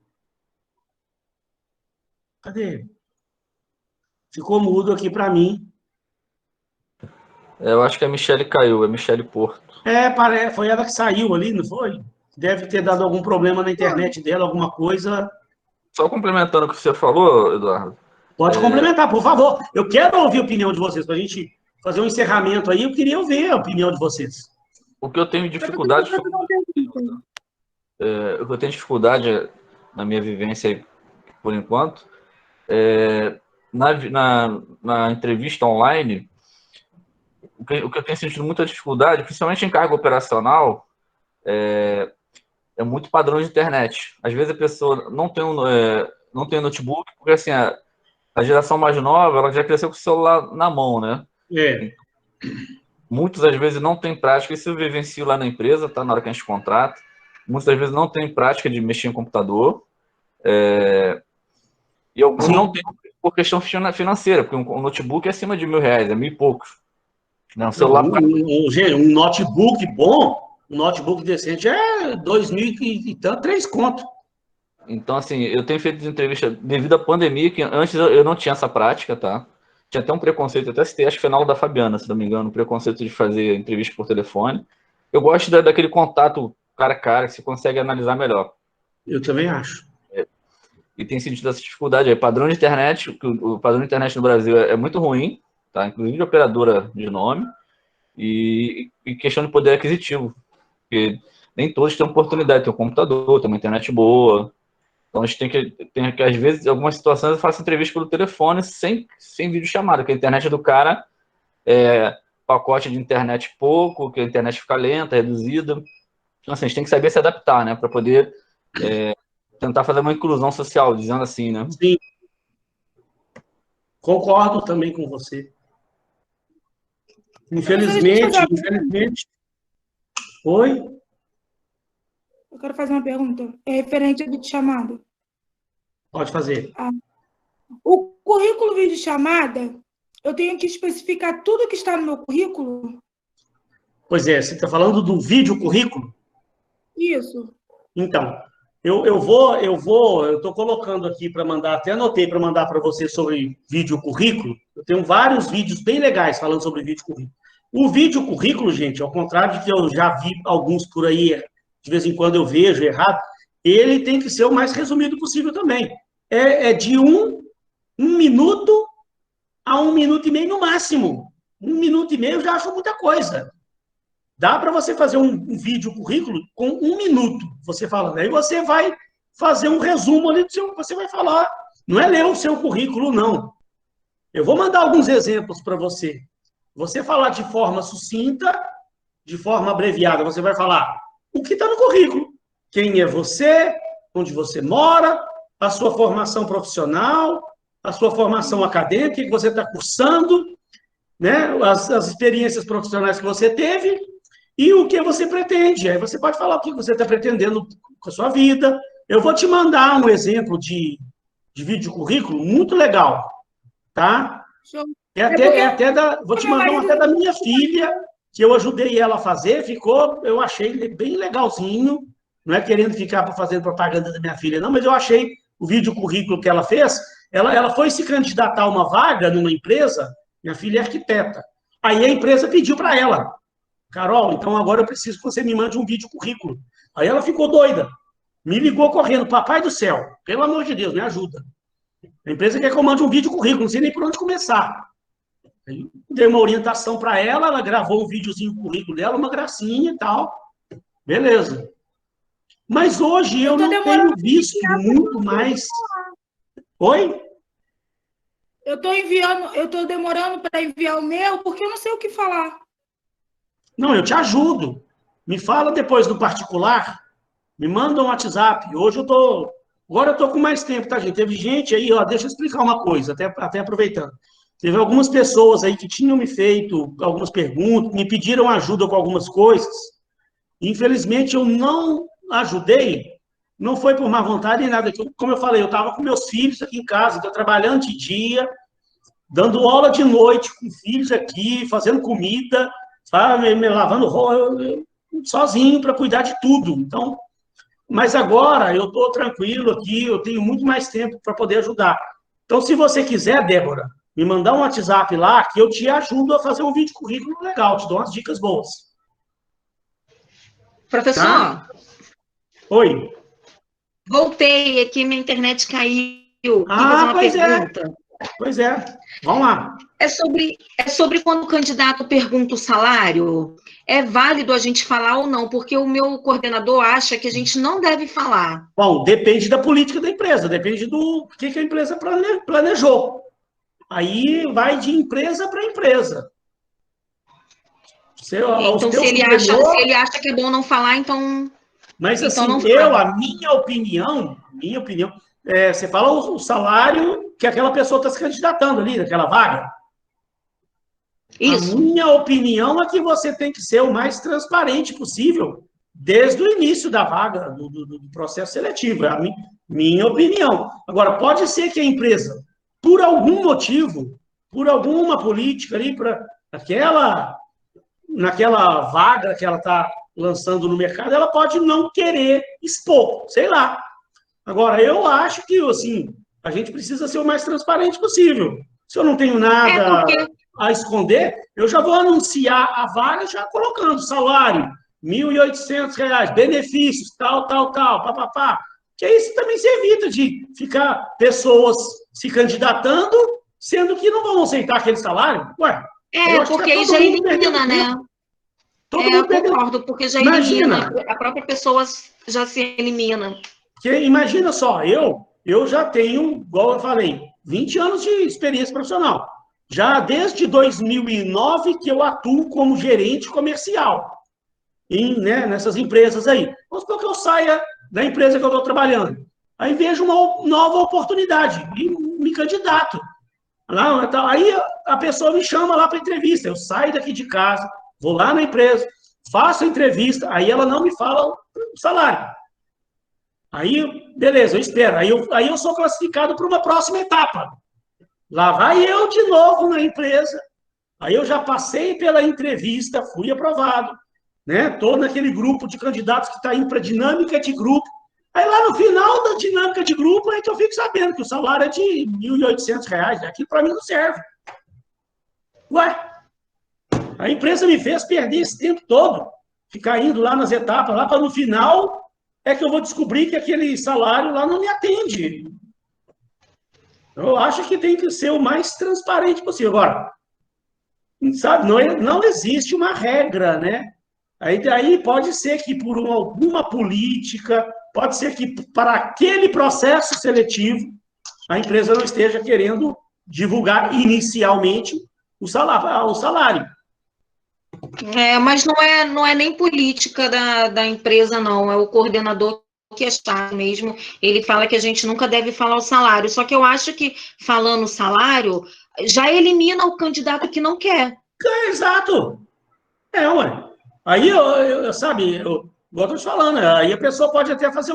Cadê? Ficou mudo aqui para mim. Eu acho que a Michele caiu, é Michele Porto. Foi ela que saiu ali, não foi? Deve ter dado algum problema na internet dela, alguma coisa. Só complementando o que você falou, Eduardo. Pode complementar, por favor. Eu quero ouvir a opinião de vocês, para a gente fazer um encerramento aí. Eu queria ouvir a opinião de vocês. O que eu tenho dificuldade... o que eu tenho dificuldade na minha vivência, por enquanto, na entrevista online, o que eu tenho sentido muita dificuldade, principalmente em cargo operacional, é muito padrão de internet. Às vezes a pessoa não tem notebook, porque assim, a geração mais nova, ela já cresceu com o celular na mão, né? Muitos, às vezes, não têm prática, isso eu vivencio lá na empresa, tá? Na hora que a gente contrata. Muitas das vezes não tem prática de mexer em computador. E alguns não têm por questão financeira, porque um notebook é acima de R$1.000, é 1.000 e poucos. Né? Um celular... um notebook bom, um notebook decente é 2.000 e tanto, 3 conto. Então, assim, eu tenho feito entrevista devido à pandemia, que antes eu não tinha essa prática, tá? Tinha até um preconceito, até citei, acho que foi na aula da Fabiana, se não me engano, um preconceito de fazer entrevista por telefone. Eu gosto daquele contato cara a cara, que você consegue analisar melhor. Eu também acho. E tem sentido essa dificuldade aí. Padrão de internet, o padrão de internet no Brasil é muito ruim, tá? Inclusive de operadora de nome, e questão de poder aquisitivo, porque nem todos têm oportunidade de ter um computador, ter uma internet boa. Então a gente tem que às vezes, em algumas situações, eu faço entrevista pelo telefone sem videochamada, porque a internet do cara pacote de internet pouco, que a internet fica lenta, reduzida. Então, assim, a gente tem que saber se adaptar, né? Para poder tentar fazer uma inclusão social, dizendo assim, né? Sim. Concordo também com você. Infelizmente. Oi? Eu quero fazer uma pergunta. É referente ao videochamada. Pode fazer. O currículo videochamada, eu tenho que especificar tudo que está no meu currículo? Pois é, você está falando do vídeo currículo? Isso. Então, eu estou colocando aqui para mandar, até anotei para mandar para você sobre vídeo currículo. Eu tenho vários vídeos bem legais falando sobre vídeo currículo. O vídeo currículo, gente, ao contrário de que eu já vi alguns por aí, de vez em quando eu vejo errado, ele tem que ser o mais resumido possível também. É de 1 minuto a 1 minuto e meio no máximo. 1 minuto e meio eu já acho muita coisa. Dá para você fazer um vídeo currículo com 1 minuto, você falando. Aí você vai fazer um resumo ali do seu, você vai falar. Não é ler o seu currículo, não. Eu vou mandar alguns exemplos para você. Você falar de forma sucinta, de forma abreviada, você vai falar o que está no currículo. Quem é você, onde você mora, a sua formação profissional, a sua formação acadêmica que você está cursando, né? As experiências profissionais que você teve e o que você pretende. Aí você pode falar o que você está pretendendo com a sua vida. Eu vou te mandar um exemplo de vídeo currículo muito legal, tá? Vou te mandar até da minha filha, que eu ajudei ela a fazer, eu achei bem legalzinho, não é querendo ficar fazendo propaganda da minha filha, não, mas eu achei o vídeo currículo que ela fez, ela foi se candidatar a uma vaga numa empresa, minha filha é arquiteta, aí a empresa pediu para ela, Carol, então agora eu preciso que você me mande um vídeo currículo. Aí ela ficou doida, me ligou correndo, papai do céu, pelo amor de Deus, me ajuda. A empresa quer que eu mande um vídeo currículo, não sei nem por onde começar. Dei uma orientação para ela, ela gravou um videozinho currículo dela, uma gracinha e tal. Beleza. Mas hoje eu não tenho visto muito mais. Oi? Eu estou demorando para enviar o meu porque eu não sei o que falar. Não, eu te ajudo. Me fala depois no particular, me manda um WhatsApp. Hoje agora eu estou com mais tempo, tá, gente? Teve gente aí, ó, deixa eu explicar uma coisa, até aproveitando. Teve algumas pessoas aí que tinham me feito algumas perguntas, me pediram ajuda com algumas coisas. Infelizmente, eu não ajudei, não foi por má vontade nem nada. Como eu falei, eu estava com meus filhos aqui em casa, estou trabalhando de dia, dando aula de noite com filhos aqui, fazendo comida, sabe, me lavando roupa, sozinho para cuidar de tudo. Então, mas agora eu estou tranquilo aqui, eu tenho muito mais tempo para poder ajudar. Então, se você quiser, Débora, me mandar um WhatsApp lá, que eu te ajudo a fazer um vídeo currículo legal, te dou umas dicas boas. Professor? Tá? Oi. Voltei aqui, minha internet caiu. Pois pergunta. Pois é. Vamos lá. É sobre quando o candidato pergunta o salário, é válido a gente falar ou não? Porque o meu coordenador acha que a gente não deve falar. Bom, depende da política da empresa, depende do que a empresa planejou. Aí vai de empresa para empresa. Então, se ele acha que é bom não falar, então... Mas, então assim, a minha opinião, você fala o salário que aquela pessoa está se candidatando ali, naquela vaga. Isso. A minha opinião é que você tem que ser o mais transparente possível, desde o início da vaga, do processo seletivo. É a minha opinião. Agora, pode ser que a empresa, por algum motivo, por alguma política ali, naquela vaga que ela está lançando no mercado, ela pode não querer expor, sei lá. Agora, eu acho que, assim, a gente precisa ser o mais transparente possível. Se eu não tenho nada a esconder, eu já vou anunciar a vaga já colocando salário, R$ 1.800, benefícios, tal, papapá. Que isso também se evita de ficar pessoas se candidatando, sendo que não vão aceitar aquele salário. Ué, porque aí já elimina, né? Eu concordo, porque já elimina, a própria pessoa já se elimina. Porque imagina só, eu já tenho, igual eu falei, 20 anos de experiência profissional. Já desde 2009 que eu atuo como gerente comercial nessas empresas aí. Vamos supor que eu saia da empresa que eu estou trabalhando. Aí vejo uma nova oportunidade e me candidato. Aí a pessoa me chama lá para entrevista. Eu saio daqui de casa, vou lá na empresa, faço a entrevista, aí ela não me fala o salário. Aí, beleza, eu espero. Aí eu sou classificado para uma próxima etapa. Lá vai eu de novo na empresa. Aí eu já passei pela entrevista, fui aprovado. Estou naquele grupo de candidatos que está indo para dinâmica de grupo. Aí lá no final da dinâmica de grupo é que eu fico sabendo que o salário é de R$ 1.800. Aquilo para mim não serve. Ué, a empresa me fez perder esse tempo todo. Ficar indo lá nas etapas, lá para no final é que eu vou descobrir que aquele salário lá não me atende. Eu acho que tem que ser o mais transparente possível. Agora, sabe, não existe uma regra, né? Aí pode ser que por alguma política, pode ser que para aquele processo seletivo, a empresa não esteja querendo divulgar inicialmente o salário. Mas não é nem política da empresa, não. É o coordenador que está mesmo. Ele fala que a gente nunca deve falar o salário. Só que eu acho que, falando o salário, já elimina o candidato que não quer. Exato. Ué. Aí, igual eu estou te falando, aí a pessoa pode até fazer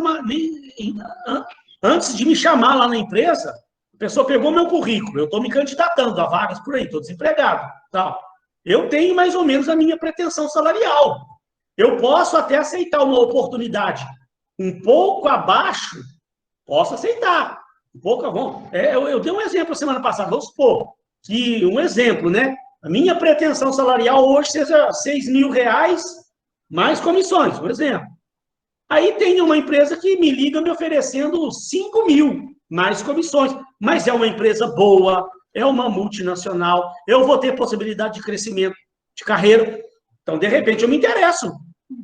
antes de me chamar lá na empresa, a pessoa pegou meu currículo, eu estou me candidatando a vagas por aí, estou desempregado, tal. Eu tenho mais ou menos a minha pretensão salarial. Eu posso até aceitar uma oportunidade um pouco abaixo, posso aceitar. Um pouco bom. Eu dei um exemplo semana passada, vamos supor que um exemplo, né? A minha pretensão salarial hoje seja R$ 6.000 mais comissões, por exemplo. Aí tem uma empresa que me liga me oferecendo 5.000 mais comissões, mas é uma empresa boa, é uma multinacional, eu vou ter possibilidade de crescimento de carreira. Então, de repente, eu me interesso.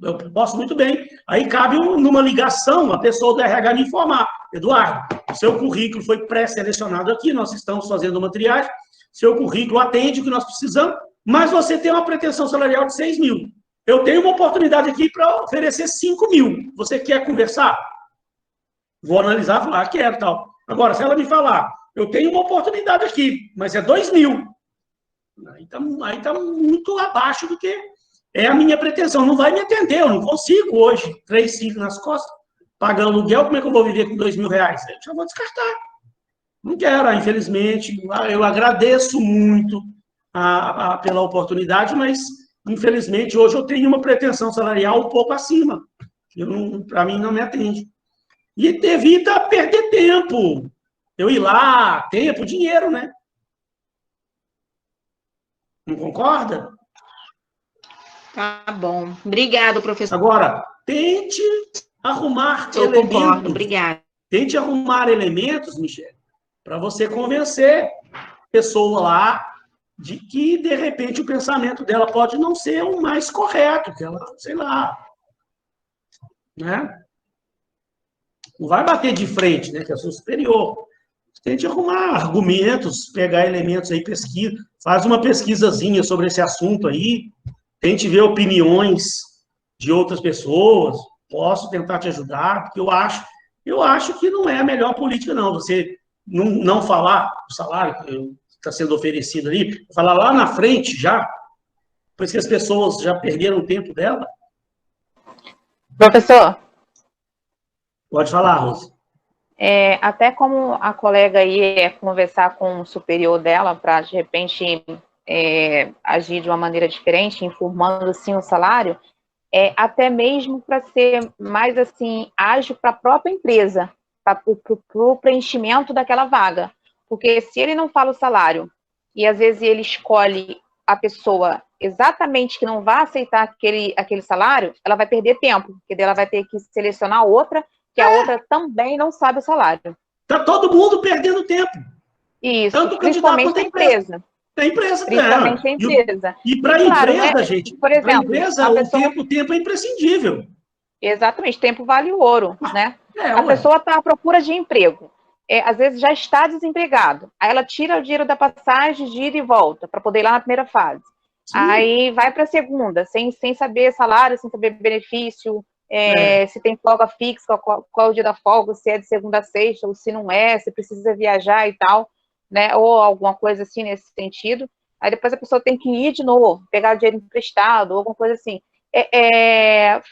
Eu posso muito bem. Aí cabe numa ligação a pessoa do RH me informar. Eduardo, o seu currículo foi pré-selecionado aqui, nós estamos fazendo uma triagem, seu currículo atende o que nós precisamos, mas você tem uma pretensão salarial de 6.000. eu tenho uma oportunidade aqui para oferecer 5 mil. Você quer conversar? Vou analisar, falar, quero, tal. Agora, se ela me falar, eu tenho uma oportunidade aqui, mas é 2 mil. Aí tá muito abaixo do que é a minha pretensão. Não vai me atender, eu não consigo hoje, 3 filhos nas costas, pagando aluguel, como é que eu vou viver com 2 mil reais? Eu já vou descartar. Não quero, infelizmente. Eu agradeço muito pela oportunidade, mas, infelizmente, hoje eu tenho uma pretensão salarial um pouco acima. Para mim, não me atende. E evita perder tempo. Eu ir lá, tempo, dinheiro, né? Não concorda? Tá bom. Obrigado, professor. Agora, tente arrumar Eu elementos. concordo, obrigada. Tente arrumar elementos, Michele, para você convencer a pessoa lá de que, de repente, o pensamento dela pode não ser o mais correto, que ela, sei lá, né? Não vai bater de frente, né, que é o seu superior. Tente arrumar argumentos, pegar elementos aí, pesquisa, faz uma pesquisazinha sobre esse assunto aí, tente ver opiniões de outras pessoas, posso tentar te ajudar, porque eu acho que não é a melhor política, não. Você não falar o salário que está sendo oferecido ali, falar lá na frente já, depois que as pessoas já perderam o tempo dela. Professor? Pode falar, Rosa. Até como a colega aí conversar com o superior dela para, de repente, agir de uma maneira diferente, informando, sim, o salário, até mesmo para ser mais, assim, ágil para a própria empresa, para o preenchimento daquela vaga. Porque se ele não fala o salário, e às vezes ele escolhe a pessoa exatamente que não vai aceitar aquele salário, ela vai perder tempo, porque daí ela vai ter que selecionar outra, que a outra também não sabe o salário. Tá todo mundo perdendo tempo. Isso, tanto principalmente a empresa. A empresa, principalmente a empresa. E para a empresa, né, gente, por exemplo, empresa, o tempo é imprescindível. Exatamente, tempo vale ouro, né? A pessoa está à procura de emprego. Às vezes já está desempregado. Aí ela tira o dinheiro da passagem de ida e volta, para poder ir lá na primeira fase. Sim. Aí vai para a segunda, sem saber salário, sem saber benefício, se tem folga fixa, qual é o dia da folga, se é de segunda a sexta, ou se não é, se precisa viajar e tal, né? Ou alguma coisa assim nesse sentido. Aí depois a pessoa tem que ir de novo, pegar dinheiro emprestado, ou alguma coisa assim.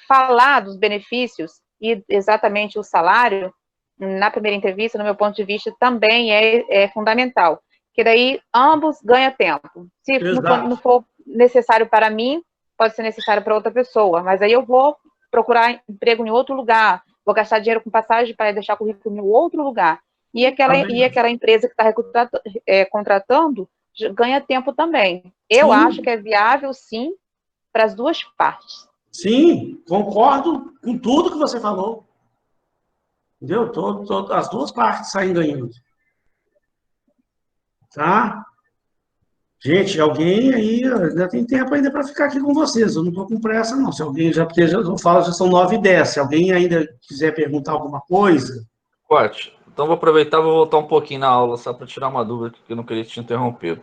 Falar dos benefícios e exatamente o salário, na primeira entrevista, no meu ponto de vista, também é fundamental. Porque daí ambos ganham tempo. Se não for necessário para mim, pode ser necessário para outra pessoa, mas aí eu vou procurar emprego em outro lugar, vou gastar dinheiro com passagem para deixar currículo em outro lugar. E aquela empresa que está contratando ganha tempo também. Eu acho que é viável, sim, para as duas partes. Sim, concordo com tudo que você falou. Entendeu? As duas partes saem ganhando. Tá? Gente, alguém aí, ainda tem tempo ainda para ficar aqui com vocês. Eu não estou com pressa, não. Se alguém eu falo, já são 9h10. Se alguém ainda quiser perguntar alguma coisa. Pode. Então, vou aproveitar e vou voltar um pouquinho na aula, só para tirar uma dúvida, que eu não queria te interromper.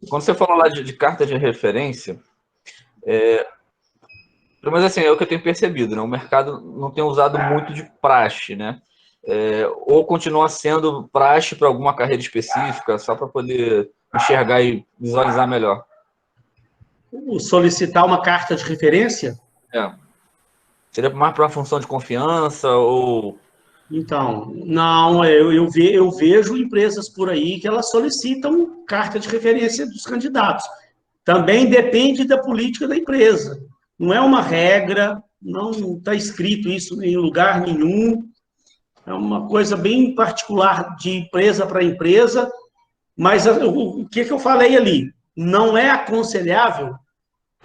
Quando você falou lá de carta de referência, mas assim, é o que eu tenho percebido, né? O mercado não tem usado muito de praxe, né? Ou continua sendo praxe para alguma carreira específica, só para poder enxergar e visualizar melhor. Solicitar uma carta de referência? Seria mais para uma função de confiança ou... Então, não, eu vejo empresas por aí que elas solicitam carta de referência dos candidatos. Também depende da política da empresa. Não é uma regra, não está escrito isso em lugar nenhum. É uma coisa bem particular de empresa para empresa. Mas o que eu falei ali? Não é aconselhável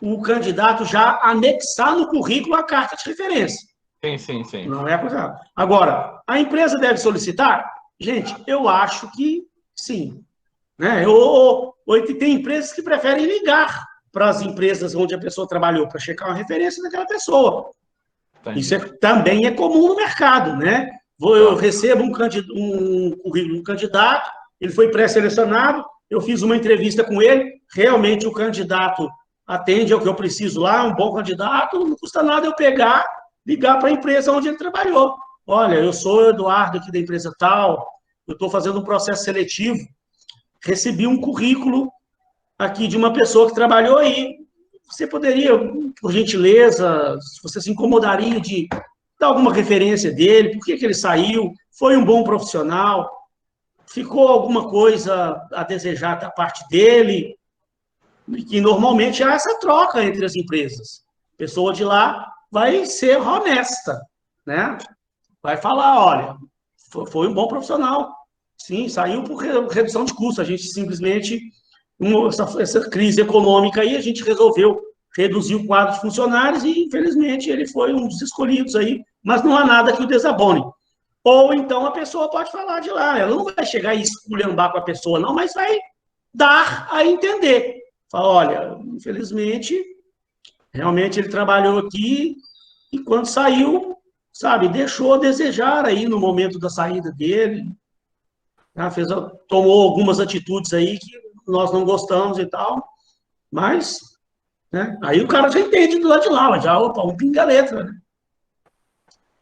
o candidato já anexar no currículo a carta de referência. Sim. Não é aconselhável. Agora, a empresa deve solicitar? Gente, eu acho que sim. Né? Tem empresas que preferem ligar para as empresas onde a pessoa trabalhou para checar uma referência daquela pessoa. Entendi. Isso também é comum no mercado, né? Eu recebo um currículo um candidato, ele foi pré-selecionado, eu fiz uma entrevista com ele, realmente o candidato atende ao que eu preciso lá, é um bom candidato, não custa nada eu pegar, ligar para a empresa onde ele trabalhou. Olha, eu sou o Eduardo aqui da empresa tal, eu estou fazendo um processo seletivo, recebi um currículo aqui de uma pessoa que trabalhou aí. Você poderia, por gentileza, você se incomodaria de dar alguma referência dele, por que ele saiu, foi um bom profissional, ficou alguma coisa a desejar da parte dele, e que normalmente há essa troca entre as empresas. A pessoa de lá vai ser honesta, né? Vai falar, olha, foi um bom profissional, sim, saiu por redução de custo, a gente simplesmente, essa crise econômica aí, a gente resolveu reduzir o quadro de funcionários e, infelizmente, ele foi um dos escolhidos aí, mas não há nada que o desabone. Ou então a pessoa pode falar de lá, ela não vai chegar e esculhambar com a pessoa, não, mas vai dar a entender. Fala, olha, infelizmente, realmente ele trabalhou aqui e quando saiu, sabe, deixou a desejar aí no momento da saída dele, né, tomou algumas atitudes aí que nós não gostamos e tal, mas, né, aí o cara já entende do lado de lá, já, opa, um pinga-letra, né?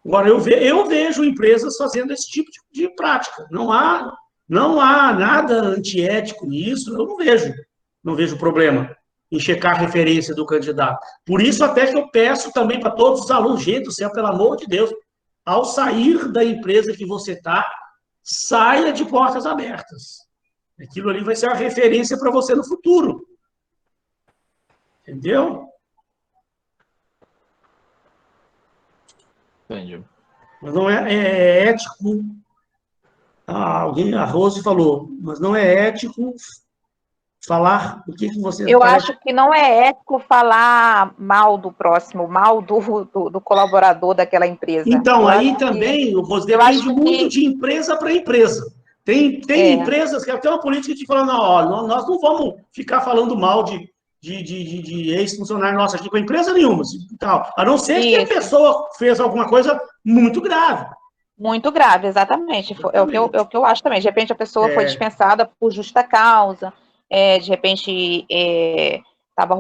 Agora, eu vejo empresas fazendo esse tipo de prática, não há nada antiético nisso, eu não vejo problema em checar a referência do candidato. Por isso, até que eu peço também para todos os alunos, gente do céu, pelo amor de Deus, ao sair da empresa que você está, saia de portas abertas. Aquilo ali vai ser uma referência para você no futuro. Entendeu? Entendi. Mas não é ético. A Rose falou, mas não é ético falar o que você... Eu acho que não é ético falar mal do próximo, mal do colaborador daquela empresa. Então, aí também, Rose, depende muito de empresa para empresa. Tem empresas que até uma política de falar, não, ó, nós não vamos ficar falando mal de ex-funcionário nosso aqui com empresa nenhuma, tal, a não ser que a pessoa fez alguma coisa muito grave. Muito grave, exatamente. É o que eu acho também. De repente, a pessoa foi dispensada por justa causa, de repente estava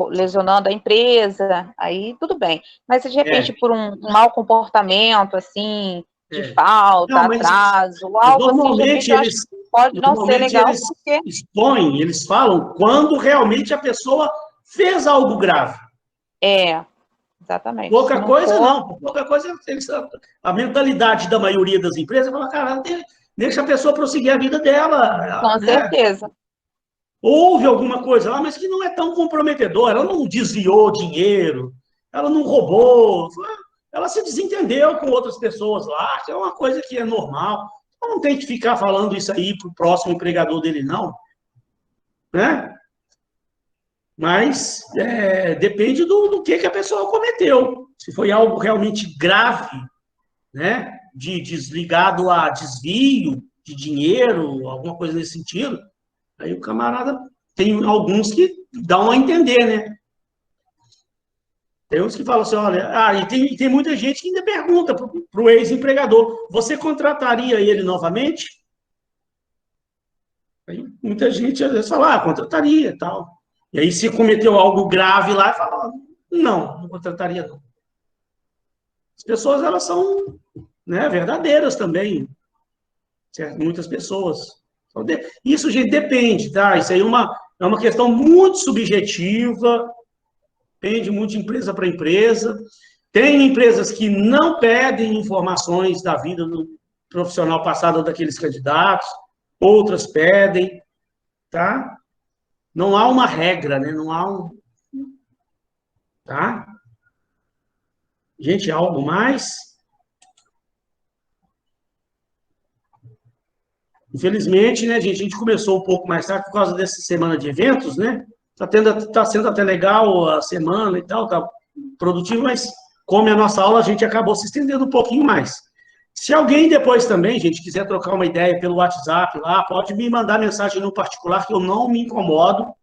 lesionando a empresa, aí tudo bem. Mas se de repente por um mau comportamento, assim, de falta, atraso, algo assim, de repente, eu acho que pode não ser legal, porque... Eles falam quando realmente a pessoa fez algo grave. Exatamente. Pouca coisa não, pouca coisa, a mentalidade da maioria das empresas fala, cara, deixa a pessoa prosseguir a vida dela. Com certeza. Houve alguma coisa lá, mas que não é tão comprometedor, ela não desviou dinheiro, ela não roubou, ela se desentendeu com outras pessoas lá, que é uma coisa que é normal. Então não tem que ficar falando isso aí para o próximo empregador dele, não. Né? Mas depende do que a pessoa cometeu. Se foi algo realmente grave, né, ligado a desvio de dinheiro, alguma coisa nesse sentido, aí o camarada tem alguns que dão a entender, né? Tem uns que falam assim, olha... e tem muita gente que ainda pergunta para o ex-empregador, você contrataria ele novamente? Aí muita gente às vezes fala, contrataria e tal. E aí se cometeu algo grave lá, fala, não contrataria não. As pessoas, elas são, né, verdadeiras também. Certo? Muitas pessoas. Isso, gente, depende, tá? Isso aí é uma questão muito subjetiva, depende muito de empresa para empresa. Tem empresas que não pedem informações da vida do profissional passado daqueles candidatos, outras pedem, tá? Não há uma regra, né? Não há um... Tá? Gente, algo mais? Infelizmente, né, gente, a gente começou um pouco mais tarde por causa dessa semana de eventos, né? Tá sendo até legal a semana e tal, tá produtivo, mas como é a nossa aula, a gente acabou se estendendo um pouquinho mais. Se alguém depois também, gente, quiser trocar uma ideia pelo WhatsApp lá, pode me mandar mensagem no particular, que eu não me incomodo,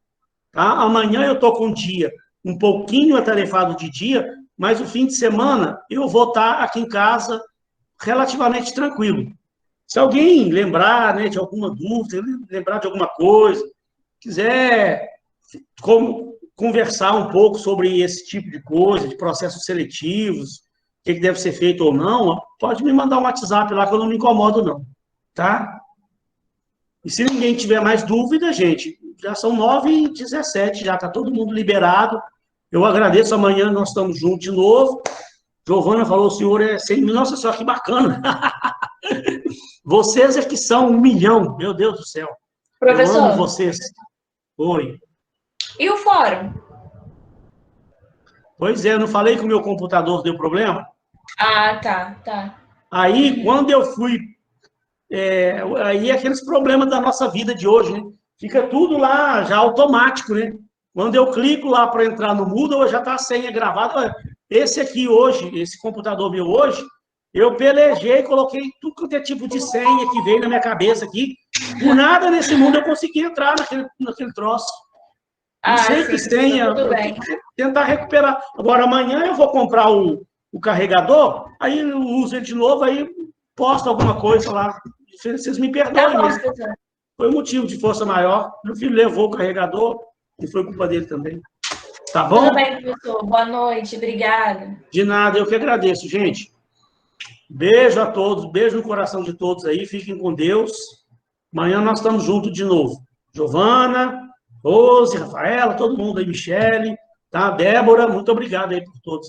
tá? Amanhã eu tô com um dia um pouquinho atarefado de dia, mas o fim de semana eu vou estar aqui em casa relativamente tranquilo. Se alguém lembrar, né, de alguma dúvida, lembrar de alguma coisa, quiser conversar um pouco sobre esse tipo de coisa, de processos seletivos, o que deve ser feito ou não, pode me mandar um WhatsApp lá que eu não me incomodo, não. Tá? E se ninguém tiver mais dúvida, gente, já são 9h17, já está todo mundo liberado. Eu agradeço, amanhã nós estamos juntos de novo. Giovana falou, o senhor é 100 mil. Nossa senhora, que bacana. Vocês é que são 1 milhão, meu Deus do céu. Professor. Eu amo vocês. Oi. E o fórum? Pois é, eu não falei que o meu computador deu problema? Ah, tá. Aí, quando eu fui... aí é aqueles problemas da nossa vida de hoje, né? Fica tudo lá já automático, né? Quando eu clico lá para entrar no Moodle, já está a senha gravada. Esse aqui hoje, esse computador meu hoje, eu pelejei, coloquei tudo quanto é tipo de senha que veio na minha cabeça aqui. Por nada nesse mundo eu consegui entrar naquele troço. Não sei que senha, eu tenho que tentar recuperar. Agora, amanhã eu vou comprar o carregador, aí eu uso ele de novo, aí posto alguma coisa lá. Vocês me perdoem, mas foi um motivo de força maior. Meu filho levou o carregador e foi culpa dele também. Tá bom? Tudo bem, professor. Boa noite. Obrigada. De nada, eu que agradeço, gente. Beijo a todos, beijo no coração de todos aí. Fiquem com Deus. Amanhã nós estamos juntos de novo. Giovana, Rose, Rafaela, todo mundo aí, Michele, tá? Débora, muito obrigado aí por todos.